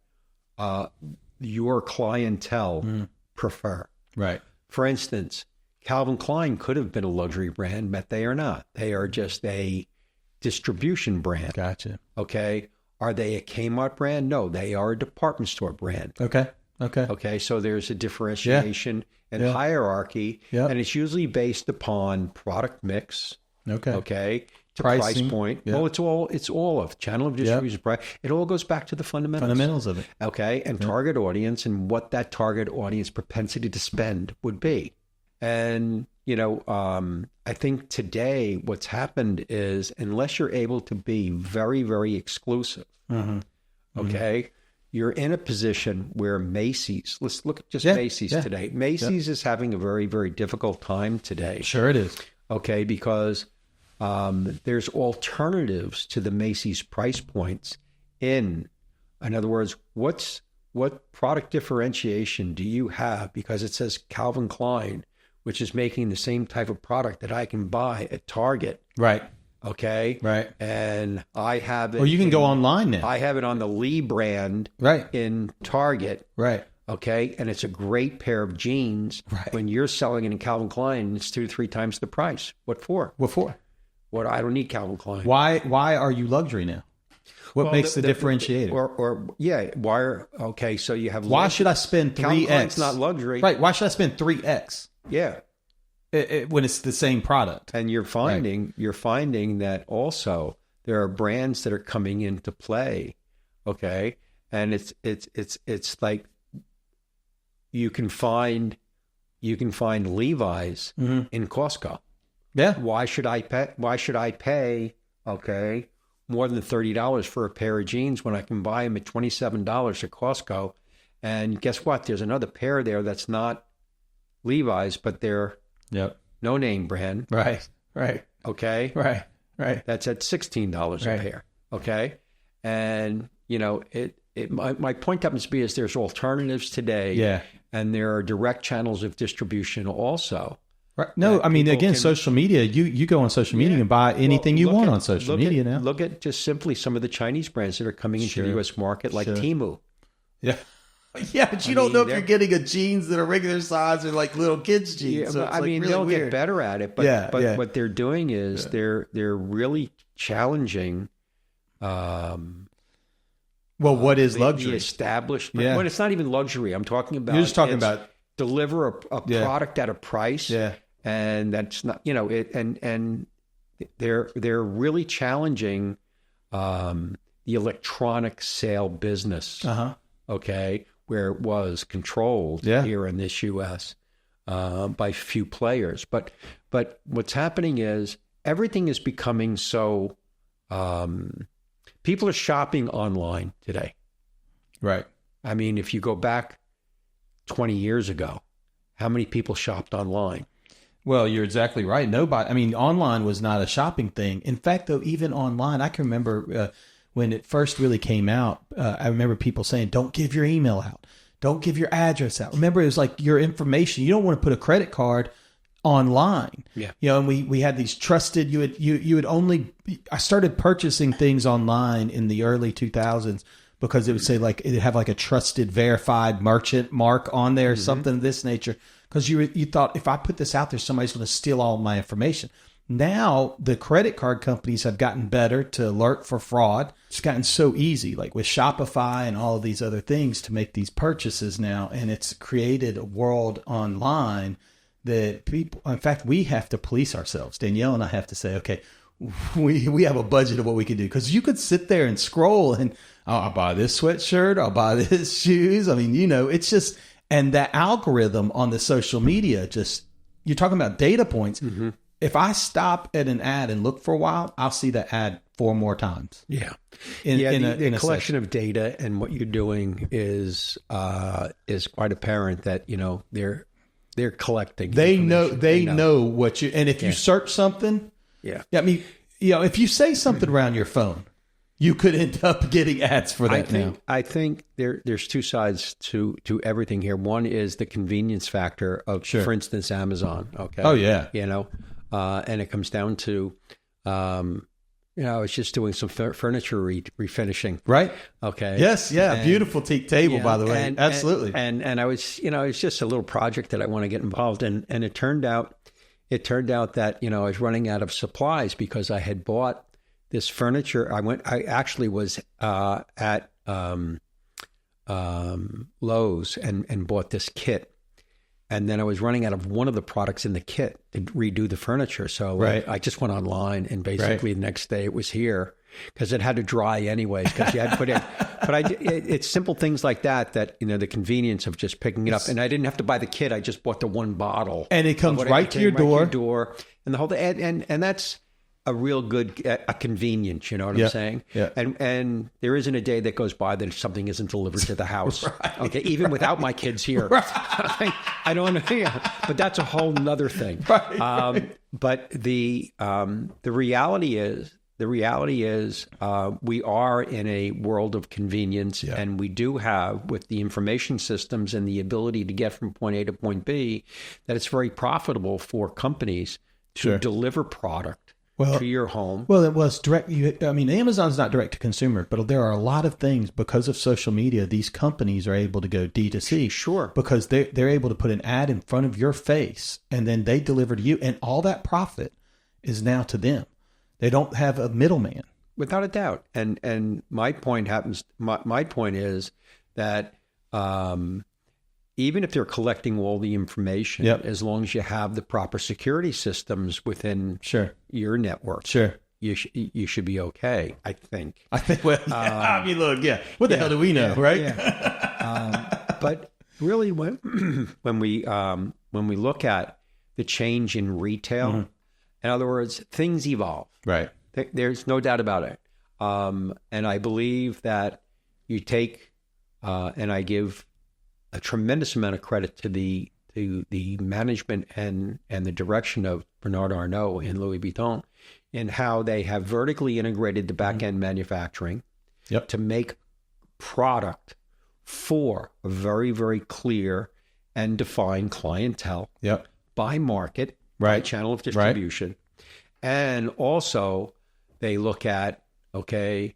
your clientele prefer. Right. For instance, Calvin Klein could have been a luxury brand, but they are not. They are just a distribution brand. Gotcha. Okay. Are they a Kmart brand? No, they are a department store brand. Okay. Okay. So there's a differentiation and hierarchy, and it's usually based upon product mix. Okay. To price point. Yep. Well, it's all of channel of distribution, price. It all goes back to the fundamentals of it. Okay. And target audience and what that target audience propensity to spend would be. And, I think today what's happened is unless you're able to be very, very exclusive, okay, you're in a position where Macy's, let's look at just Macy's today. Macy's is having a very, very difficult time today. Sure it is. Okay, because there's alternatives to the Macy's price points in other words, what product differentiation do you have? Because it says Calvin Klein, which is making the same type of product that I can buy at Target. Right. Okay. Right. And I have it. Well, you can go online now. I have it on the Lee brand. Right. In Target. Right. Okay. And it's a great pair of jeans. Right. When you're selling it in Calvin Klein, it's 2 to 3 times the price. What for? What? I don't need Calvin Klein. Why are you luxury now? What makes the differentiator? Okay. So you have. Why should I spend 3x? Calvin Klein's not luxury. Right. Why should I spend 3x? Yeah. When it's the same product. And you're finding that also there are brands that are coming into play. Okay. And it's like you can find Levi's in Costco. Yeah. Why should I pay more than $30 for a pair of jeans when I can buy them at $27 at Costco? And guess what? There's another pair there that's not Levi's, but they're no name brand. Right. Okay. Right. That's at $16 a pair. Okay. And my point happens to be is there's alternatives today. Yeah. And there are direct channels of distribution also. Right. No, I mean, again, social media, you go on social media and buy anything you want on social media now. Look at just simply some of the Chinese brands that are coming into the U.S. market, like Temu. Yeah. Yeah, but you don't know if you're getting a jeans that are regular size or like little kids jeans. Yeah, so really they'll get better at it. But what they're doing is they're really challenging. What is luxury? The established. Well, it's not even luxury. I'm talking about. You're just talking about deliver a product at a price. Yeah, and that's not and they're really challenging the electronic sale business. Okay. Where it was controlled here in this U.S. By few players. But what's happening is everything is becoming so... people are shopping online today. Right. I mean, if you go back 20 years ago, how many people shopped online? Well, you're exactly right. Nobody... I mean, online was not a shopping thing. In fact, though, even online, I can remember... when it first really came out, I remember people saying, don't give your email out. Don't give your address out. Remember, it was like your information. You don't want to put a credit card online. Yeah. And we had these trusted, you would only, I started purchasing things online in the early 2000s because it would say like, it'd have like a trusted verified merchant mark on there, something of this nature. Because you thought, if I put this out there, somebody's going to steal all my information. Now, the credit card companies have gotten better to alert for fraud. It's gotten so easy, like with Shopify and all of these other things to make these purchases now. And it's created a world online that people, in fact, we have to police ourselves. Danielle and I have to say, okay, we have a budget of what we can do. Because you could sit there and scroll and, I'll buy this sweatshirt, I'll buy this shoes. I mean, it's just, and that algorithm on the social media, just, you're talking about data points. Mm-hmm. If I stop at an ad and look for a while, I'll see that ad 4 more times. Yeah. In a collection of data and what you're doing is quite apparent that, they're collecting. They know what you, and if you search something, I mean, if you say something around your phone, you could end up getting ads for that. I think there's 2 sides to everything here. One is the convenience factor of, for instance, Amazon. Okay. Oh yeah. And it comes down to I was just doing some furniture refinishing. Right. Okay. Yes. Yeah. And, beautiful teak table, by the way. Absolutely. And I was, it's just a little project that I want to get involved in. And it turned out that, I was running out of supplies because I had bought this furniture. I actually was at Lowe's and bought this kit. And then I was running out of one of the products in the kit to redo the furniture. So I just went online, and basically the next day it was here because it had to dry anyways because you had to put it. But it's simple things like that, the convenience of just picking it up. And I didn't have to buy the kit. I just bought the one bottle. And it comes right to your door. And the whole thing. And that's a real good a convenience, you know what I'm saying? Yeah. And there isn't a day that goes by that something isn't delivered to the house. Okay, even without my kids here. I don't know. But that's a whole nother thing. But the reality is we are in a world of convenience, and we do have, with the information systems and the ability to get from point A to point B, that it's very profitable for companies to deliver product to your home. Well, it was direct. Amazon's not direct to consumer, but there are a lot of things because of social media. These companies are able to go D2C. Sure. Because they're able to put an ad in front of your face, and then they deliver to you, and all that profit is now to them. They don't have a middleman. Without a doubt. And my point is that even if they're collecting all the information, as long as you have the proper security systems within your network, you should be okay, I think. What the hell do we know, right? But really, when we look at the change in retail, in other words, things evolve. Right. There's no doubt about it. And I believe that you take, and I give a tremendous amount of credit to the management and the direction of Bernard Arnault and Louis Vuitton in how they have vertically integrated the back-end manufacturing to make product for a very, very clear and defined clientele by market, by channel of distribution. And also they look at, the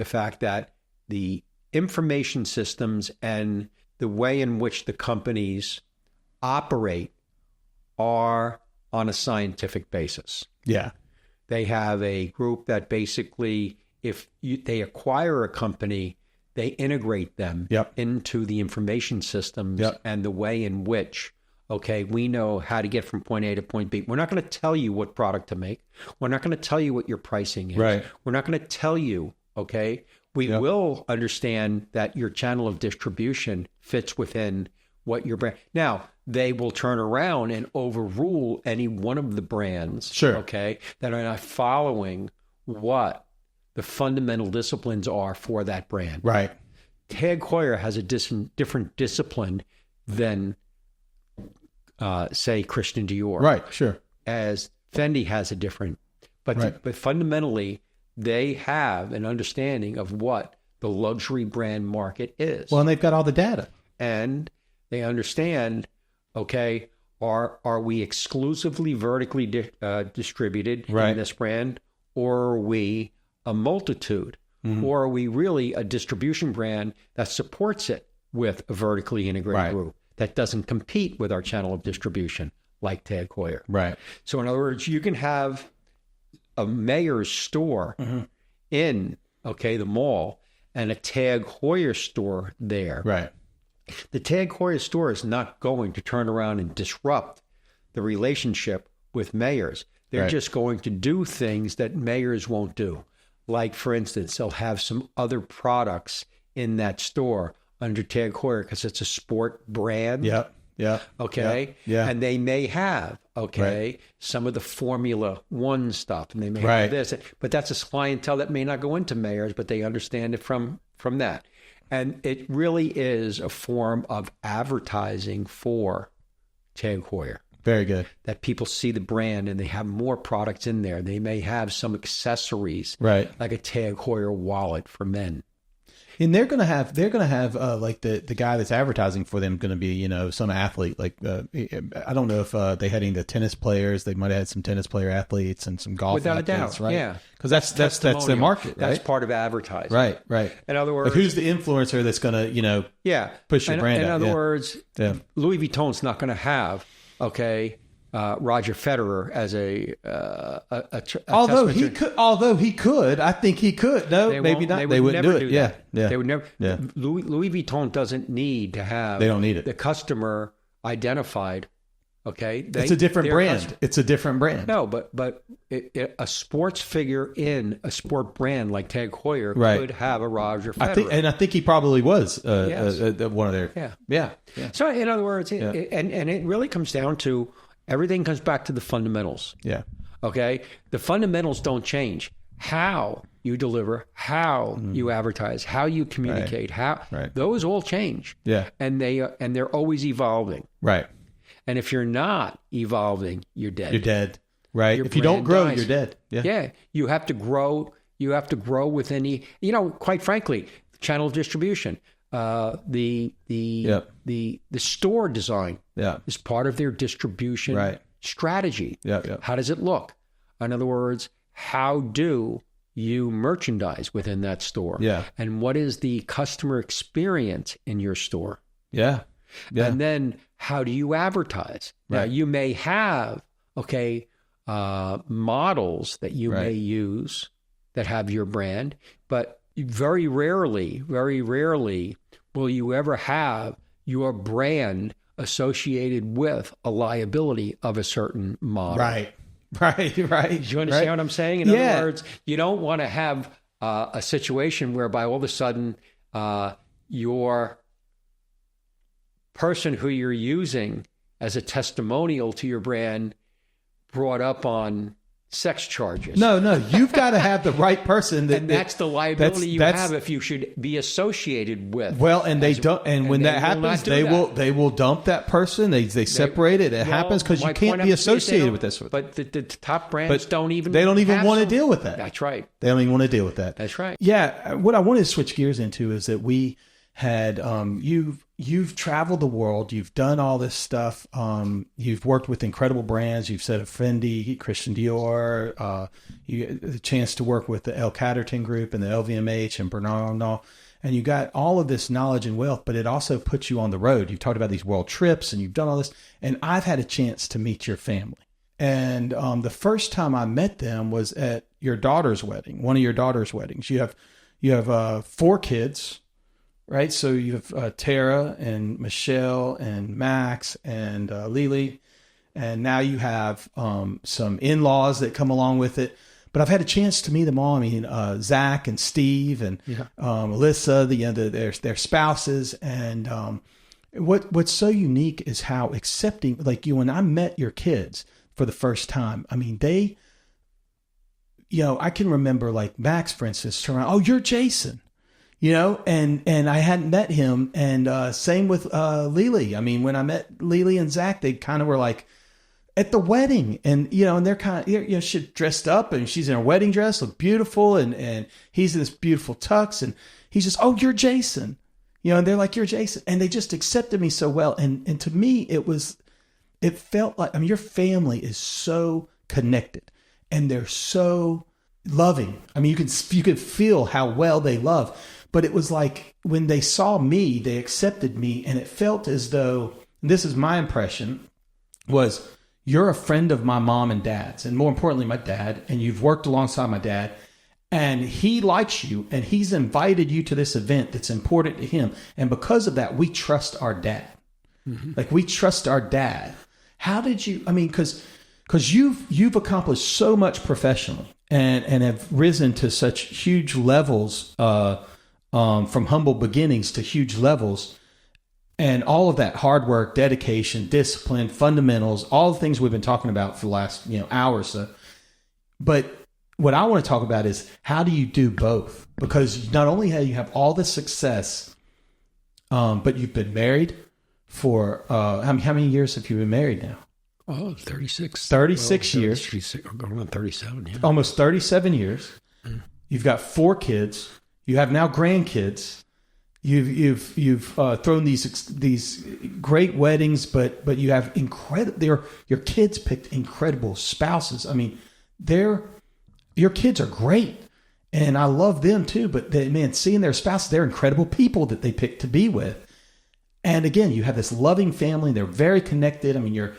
fact that the information systems and the way in which the companies operate are on a scientific basis. Yeah. They have a group that basically, if they acquire a company, they integrate them into the information systems and the way in which, we know how to get from point A to point B. We're not going to tell you what product to make. We're not going to tell you what your pricing is. Right. We're not going to tell you, we will understand that your channel of distribution fits within what your brand. Now, they will turn around and overrule any one of the brands, that are not following what the fundamental disciplines are for that brand. Right. Tag Heuer has a different discipline than, say, Christian Dior. Right, sure. As Fendi has a different, but fundamentally, they have an understanding of what the luxury brand market is. Well, and they've got all the data. And they understand, are we exclusively vertically distributed in this brand, or are we a multitude? Or are we really a distribution brand that supports it with a vertically integrated group that doesn't compete with our channel of distribution, like Tag Heuer? Right. So in other words, you can have a Mayors store in, the mall, and a Tag Heuer store there. Right. The Tag Heuer store is not going to turn around and disrupt the relationship with Mayors. They're just going to do things that Mayors won't do. Like, for instance, they'll have some other products in that store under Tag Heuer because it's a sport brand. Yeah. Yeah. And they may have, some of the Formula One stuff, and they may have this. But that's a clientele that may not go into Mayors, but they understand it from that. And it really is a form of advertising for Tag Heuer. Very good. That people see the brand and they have more products in there. They may have some accessories, like a Tag Heuer wallet for men. And they're gonna have like the guy that's advertising for them going to be some athlete. Like I don't know if they had any of the tennis players. They might have had some tennis player athletes and some golf Without athletes, a doubt, right? yeah. Because that's their market, right? That's part of advertising, right? In other words, like who's the influencer that's gonna push your brand? In out? other words, Louis Vuitton's not going to have Roger Federer as although he could, I think he could. No, maybe not. They wouldn't do it. Yeah. They would never. Yeah. Louis Vuitton doesn't need to have. They don't need it. The customer identified. Okay, it's a different brand. It's a different brand. No, but a sports figure in a sport brand like Tag Heuer could have a Roger Federer. I think he probably was one of their. Yeah. So in other words, and it really comes down to. Everything comes back to the fundamentals. Yeah. Okay? The fundamentals don't change. How you deliver, how you advertise, how you communicate, those all change. Yeah. And they're always evolving. Right. And if you're not evolving, you're dead. You're dead. Right. Your if you don't grow, dies. You're dead. Yeah. Yeah. You have to grow. You have to grow with any, quite frankly, channel distribution. The store design is part of their distribution strategy. How does it look? In other words, how do you merchandise within that store? And what is the customer experience in your store? And then how do you advertise? Now, you may have, models that you may use that have your brand, but very rarely will you ever have your brand associated with a liability of a certain model. Right. Do you understand what I'm saying? In other words, you don't want to have a situation whereby all of a sudden your person who you're using as a testimonial to your brand brought up on sex charges. No, you've got to have the right person. And that's the liability you have if you should be associated with. Well, and they don't. And when that happens, they will dump that person. They separate it. It happens because you can't be associated with this. But the top brands don't even want to deal with that. That's right. They don't even want to deal with that. That's right. Yeah. What I wanted to switch gears into is that we had you've traveled the world, you've done all this stuff, you've worked with incredible brands, you've set up Fendi, Christian Dior, you get the chance to work with the El Catterton Group and the LVMH and Bernard Arnault, and you got all of this knowledge and wealth, but it also puts you on the road. You've talked about these world trips and you've done all this, and I've had a chance to meet your family. And the first time I met them was at your daughter's wedding, one of your daughter's weddings. You have 4 kids. Right. So you have Tara and Michelle and Max and Lily. And now you have some in-laws that come along with it. But I've had a chance to meet them all. I mean, Zach and Steve and Alyssa, their spouses. And what's so unique is how accepting, like when I met your kids for the first time, I mean, they, I can remember like Max, for instance, turn around, oh, you're Jason. And I hadn't met him. And same with Lily. I mean, when I met Lily and Zach, they kind of were like at the wedding, and and they're kind of she's dressed up, and she's in her wedding dress, look beautiful, and he's in this beautiful tux, and he's just, oh, you're Jason, and they're like, you're Jason, and they just accepted me so well, and to me it felt like, I mean, your family is so connected, and they're so loving. I mean, you can feel how well they love. But it was like when they saw me, they accepted me, and it felt as though, and this is my impression, was you're a friend of my mom and dad's, and more importantly, my dad, and you've worked alongside my dad, and he likes you, and he's invited you to this event that's important to him. And because of that, we trust our dad. Mm-hmm. Like, we trust our dad. How did you, I mean, because you've accomplished so much professionally and have risen to such huge levels, from humble beginnings to huge levels, and all of that hard work, dedication, discipline, fundamentals, all the things we've been talking about for the last hour or so. But what I want to talk about is, how do you do both? Because not only have you all this success, but you've been married for how many years have you been married now? Oh, 36. 36 years. Going on 37. Yeah. Almost 37 years. Mm. You've got 4 kids. You have now grandkids. You've thrown these great weddings, but you have your kids picked incredible spouses. I mean, your kids are great, and I love them too. But seeing their spouses, they're incredible people that they picked to be with. And again, you have this loving family. They're very connected. I mean, your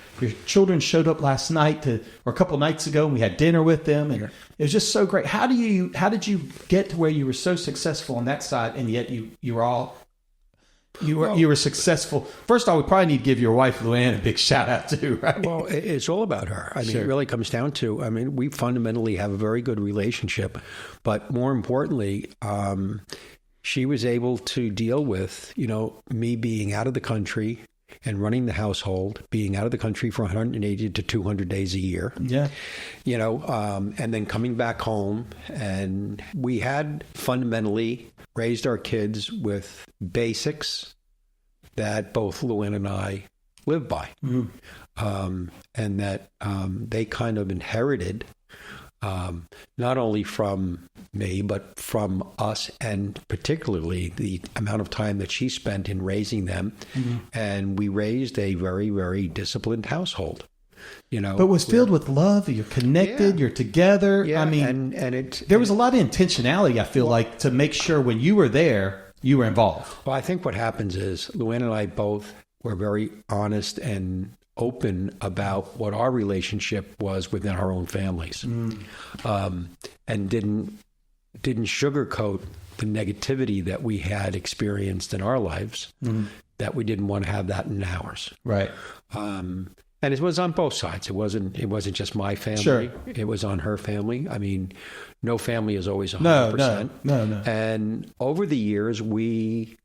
children showed up last night or a couple nights ago, and we had dinner with them, and it was just so great. How did you get to where you were so successful on that side, and yet you were successful? First of all, we probably need to give your wife Luann a big shout out too, right? Well, it's all about her. I mean, It really comes down to. I mean, we fundamentally have a very good relationship, but more importantly, she was able to deal with, me being out of the country and running the household, being out of the country for 180 to 200 days a year. Yeah. And then coming back home. And we had fundamentally raised our kids with basics that both Luann and I live by. Mm-hmm. And that they kind of inherited not only from me, but from us, and particularly the amount of time that she spent in raising them. Mm-hmm. And we raised a very, very disciplined household. But was filled with love. You're connected. You're together. Yeah, I mean, there was a lot of intentionality. I feel like to make sure when you were there, you were involved. Well, I think what happens is Luann and I both were very honest and open about what our relationship was within our own families, and didn't sugarcoat the negativity that we had experienced in our lives, that we didn't want to have that in ours. Right. And it was on both sides. It wasn't just my family. Sure. It was on her family. I mean, no family is always 100%. No. And over the years, we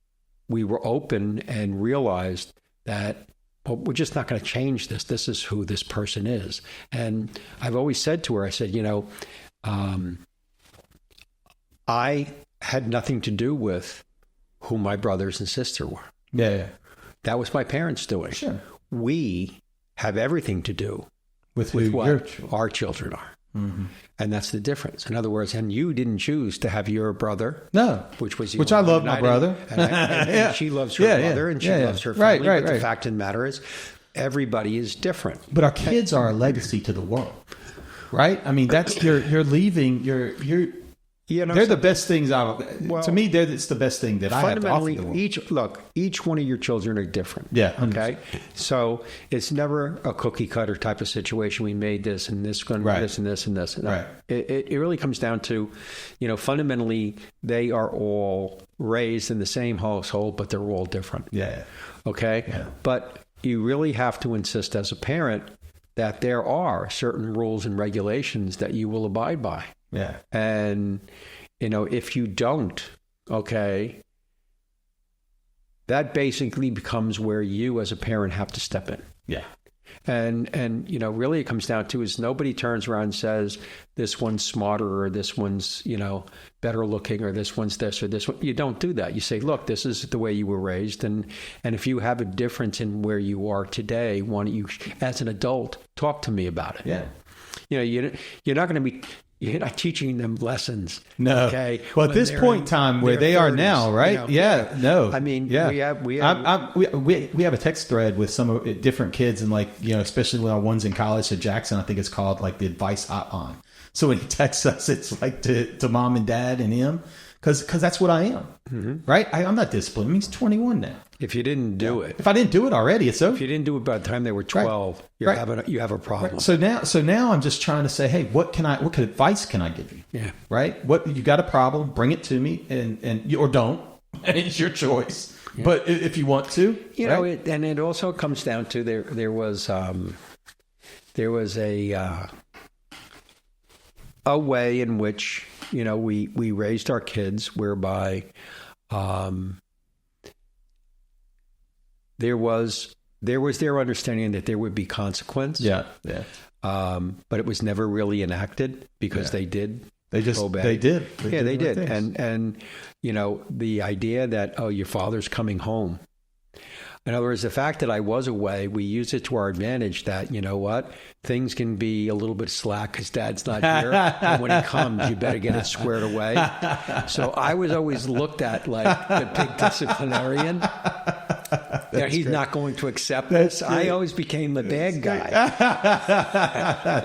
were open and realized that, well, we're just not going to change this. This is who this person is. And I've always said to her, I said, I had nothing to do with who my brothers and sister were. Yeah. That was my parents doing. Sure. We have everything to do with what our children are. Mm-hmm. And that's the difference. In other words, and you didn't choose to have your brother. No. Which I love my brother. And she loves her brother, and she loves her family. Right. The fact of the matter is, everybody is different. But our kids are a legacy to the world, right? I mean, that's you're leaving. They're the best things to me. It's the best thing that I have to offer the world. Each one of your children are different. Yeah. 100%. Okay. So it's never a cookie cutter type of situation. We made this and this, this and this and this. Right. It really comes down to, fundamentally, they are all raised in the same household, but they're all different. Yeah. Okay. Yeah. But you really have to insist as a parent that there are certain rules and regulations that you will abide by. Yeah. And, if you don't, okay, that basically becomes where you as a parent have to step in. Yeah. And really it comes down to is nobody turns around and says, this one's smarter or this one's, better looking or this one's this or this one. You don't do that. You say, look, this is the way you were raised. And if you have a difference in where you are today, why don't you, as an adult, talk to me about it? Yeah. You're not going to be... You're not teaching them lessons. No. Okay. Well, at this point in time where they 30s, are now, right? Yeah. No. I mean, yeah. we have a text thread with some of different kids, and especially when our ones in college. So Jackson, I think it's called like the advice hotline. So when he texts us, it's like to mom and dad and him, because that's what I am, right? I'm not disciplined. I mean, he's 21 now. If you didn't do it, if I didn't do it already, it's over. If you didn't do it by the time they were 12, you have a problem. Right. So now I'm just trying to say, hey, what advice can I give you? Yeah. Right. What you got a problem? Bring it to me, and or don't. It's your choice. Yeah. But if you want to, and it also comes down to there was a way in which we raised our kids whereby. There was their understanding that there would be consequence. Yeah. But it was never really enacted because they did. They just obey. They did. They did. And the idea that your father's coming home, In other words, the fact that I was away, we used it to our advantage that, you know what, things can be a little bit slack because Dad's not here. And when he comes, you better get it squared away. So I was always looked at like the big disciplinarian. He's great. Not going to accept That's this. great. I always became the bad guy.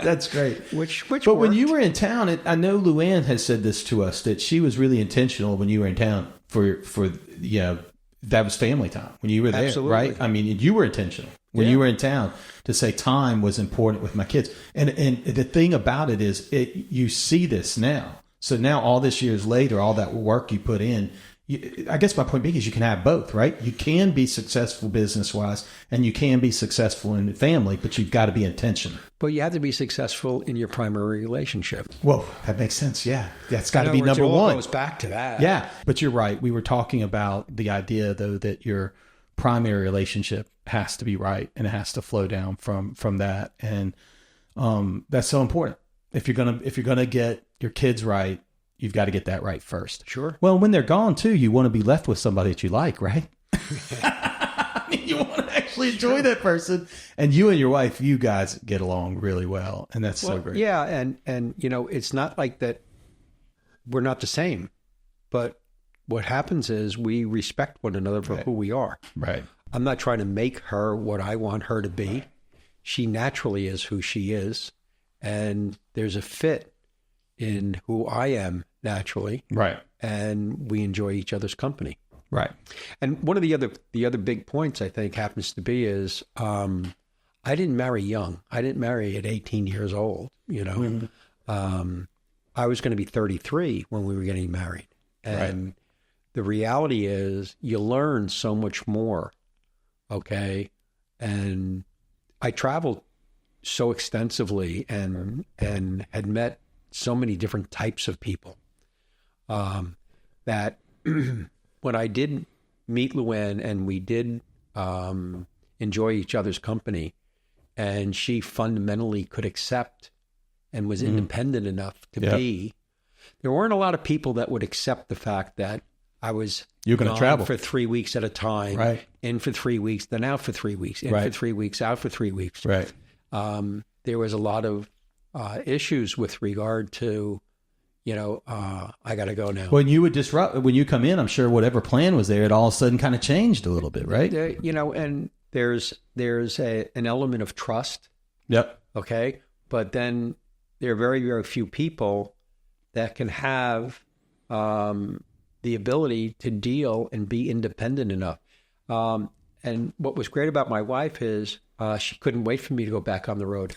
That's great. Which But worked. when you were in town, I know Luann has said this to us, that she was really intentional when you were in town for that was family time when you were there, Absolutely. right? I mean, you were intentional when you were in town to say time was important with my kids. And the thing about it is you see this now. So now all this years later, all that work you put in, I guess my point being is you can have both, right? You can be successful business-wise and you can be successful in family, but you've got to be intentional. But you have to be successful in your primary relationship. Well, that makes sense. Yeah. That's got to be In other words, number it all one. goes back to that. Yeah. But you're right. We were talking about the idea, though, that your primary relationship has to be right and it has to flow down from that. And that's so important. If you're gonna get your kids right, you've got to get that right first. Sure. Well, when they're gone too, you want to be left with somebody that you like, right? I mean, you want to actually enjoy that person. And you and your wife, you guys get along really well, and that's so great. Yeah, and you know, it's not like that we're not the same, but what happens is we respect one another for who we are. Right. I'm not trying to make her what I want her to be. She naturally is who she is, and there's a fit in who I am naturally. Right. And we enjoy each other's company. Right. And one of the other big points I think happens to be is I didn't marry young. I didn't marry at 18 years old, you know. Mm-hmm. I was going to be 33 when we were getting married. And the reality is you learn so much more, okay? And I traveled so extensively and had met so many different types of people that when I did meet Luann and we did enjoy each other's company, and she fundamentally could accept and was independent enough to be, there weren't a lot of people that would accept the fact that I was You're going to travel for 3 weeks at a time, right? In for 3 weeks, then out for 3 weeks, in for 3 weeks, out for 3 weeks. Right. There was a lot of issues with regard to, you know, I got to go now. When you would disrupt, when you come in, I'm sure whatever plan was there, it all of a sudden kind of changed a little bit, right? You know, and there's an element of trust. Yep. Okay. But then there are very, very few people that can have the ability to deal and be independent enough. And what was great about my wife is she couldn't wait for me to go back on the road.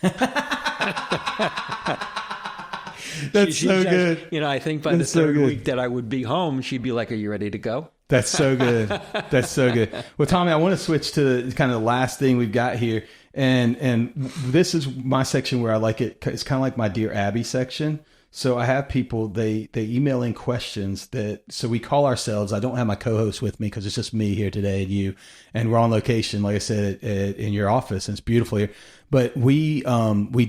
That's She so says, good. You know, I think by the third week that I would be home, she'd be like, "Are you ready to go?" That's so good. That's so good. Well, Tommy, I want to switch to kind of the last thing we've got here. And this is my section where I like it. It's kind of like my Dear Abby section. So I have people, they email in questions so we call ourselves, I don't have my co-host with me because it's just me here today and you, and we're on location, like I said, in your office, and it's beautiful here. But we do we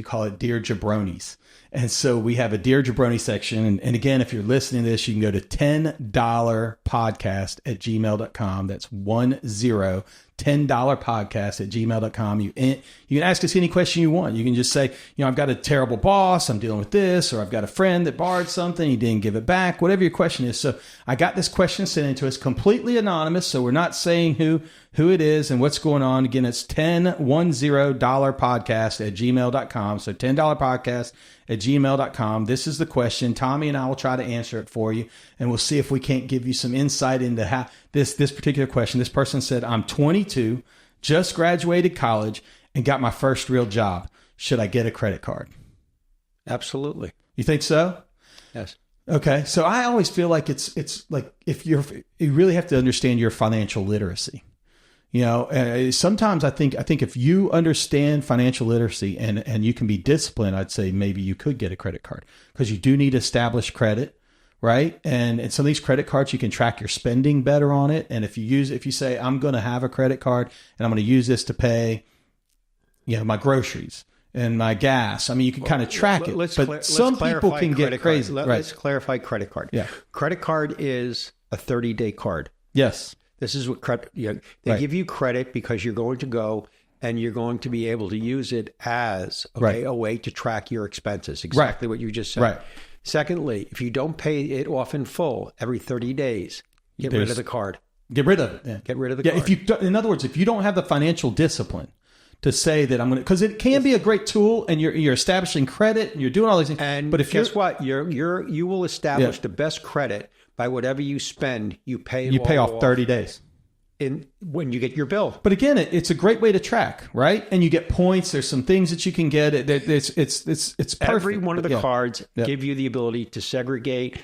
call it Dear Jabronis. And so we have a Dear Jabroni section. And again, if you're listening to this, you can go to $10podcast@gmail.com. That's $10podcast@gmail.com. You can ask us any question you want. You can just say, you know, I've got a terrible boss, I'm dealing with this, or I've got a friend that borrowed something, he didn't give it back, whatever your question is. So I got this question sent in to us, completely anonymous. So we're not saying who it is and what's going on. Again, it's $10podcast@gmail.com. So $10podcast@gmail.com. This is the question. Tommy and I will try to answer it for you, and we'll see if we can't give you some insight into how this particular question. This person said, I'm 22, just graduated college, and got my first real job. Should I get a credit card? Absolutely. You think so? Yes. Okay. So I always feel like it's like if you really have to understand your financial literacy. You know, sometimes I think if you understand financial literacy and you can be disciplined, I'd say maybe you could get a credit card, because you do need established credit, right? And some of these credit cards, you can track your spending better on it. And if you say, I'm going to have a credit card and I'm going to use this to pay, you know, my groceries and my gas. I mean, you can kind of track it, but some people can get crazy. Let's clarify credit card. Yeah. Credit card is a 30-day card. Yes. This is what credit. They give you credit because you're going to go and you're going to be able to use it as a way to track your expenses. Exactly what you just said. Right. Secondly, if you don't pay it off in full every 30 days, get rid of the card. Get rid of it. Yeah. Get rid of the card. In other words, if you don't have the financial discipline to say that I'm going to, because it can be a great tool, and you're establishing credit and you're doing all these things. But guess what? You will establish the best credit by whatever you spend. You pay off 30 days. When you get your bill. But again, it's a great way to track, right? And you get points. There's some things that you can get. It's perfect. Every one of the cards give you the ability to segregate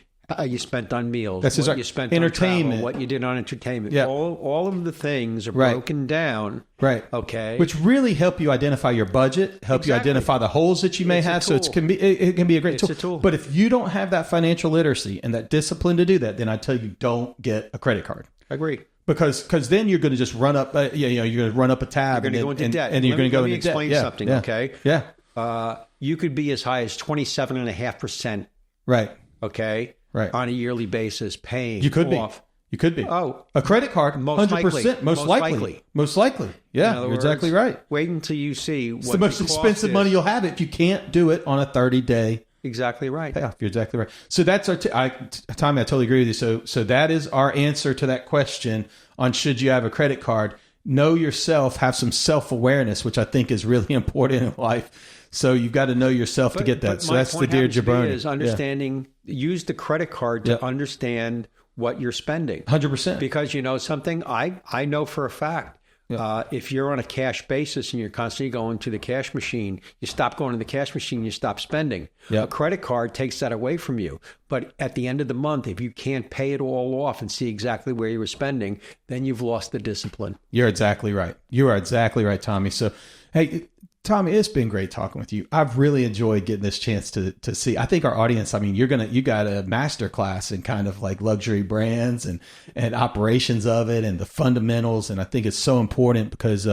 you spent on meals, what you spent entertainment, on travel, what you did on entertainment. Yeah. All of the things are broken down. Right. Okay. Which really help you identify your budget, help you identify the holes that you may have. So it can be a great tool. But if you don't have that financial literacy and that discipline to do that, then I tell you, don't get a credit card. Agree. Because then you're going to just run up, you're going to run up a tab. You're going to go into debt. And you're going to go into debt. Let me explain something, okay? Yeah. You could be as high as 27.5%. Right. Okay? Right. On a yearly basis, paying You could off. be. You could be. Oh. A credit card, 100%. Most likely. Most likely. Yeah, you're exactly right. Wait until you see what it's the most expensive money you'll have if you can't do it on a 30-day Exactly right. payoff. You're exactly right. So that's our Tommy, I totally agree with you. So that is our answer to that question on should you have a credit card. Know yourself, have some self-awareness, which I think is really important in life. So you've got to know yourself to get that. So that's the Dear Jabroni. Is understanding, use the credit card to understand what you're spending. 100%. Because you know something, I know for a fact, if you're on a cash basis and you're constantly going to the cash machine, you stop going to the cash machine, you stop spending. A credit card takes that away from you. But at the end of the month, if you can't pay it all off and see exactly where you were spending, then you've lost the discipline. You're exactly right. You are exactly right, Tommy. So, hey, Tommy, it's been great talking with you. I've really enjoyed getting this chance to see. I think our audience, I mean, you got a master class in kind of like luxury brands and operations of it and the fundamentals. And I think it's so important because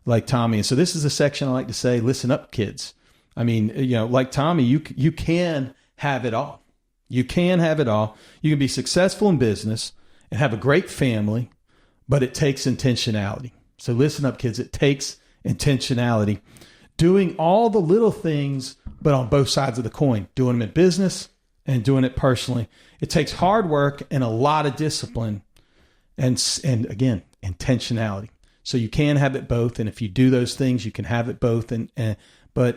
like Tommy, and so this is a section I like to say, listen up, kids. I mean, like Tommy, you can have it all. You can have it all. You can be successful in business and have a great family, but it takes intentionality. So listen up, kids. It takes intentionality. Doing all the little things, but on both sides of the coin, doing them in business and doing it personally. It takes hard work and a lot of discipline and again, intentionality. So you can have it both. And if you do those things, you can have it both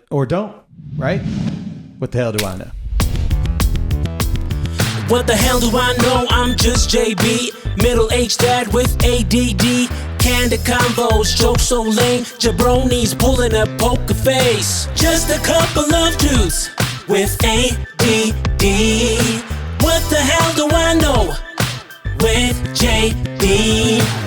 or don't, right? What the hell do I know? What the hell do I know? I'm just JB, middle-aged dad with ADD. Candid combos, jokes so lame, jabronis pulling a poker face. Just a couple of dudes with ADD. What the hell do I know? With JB.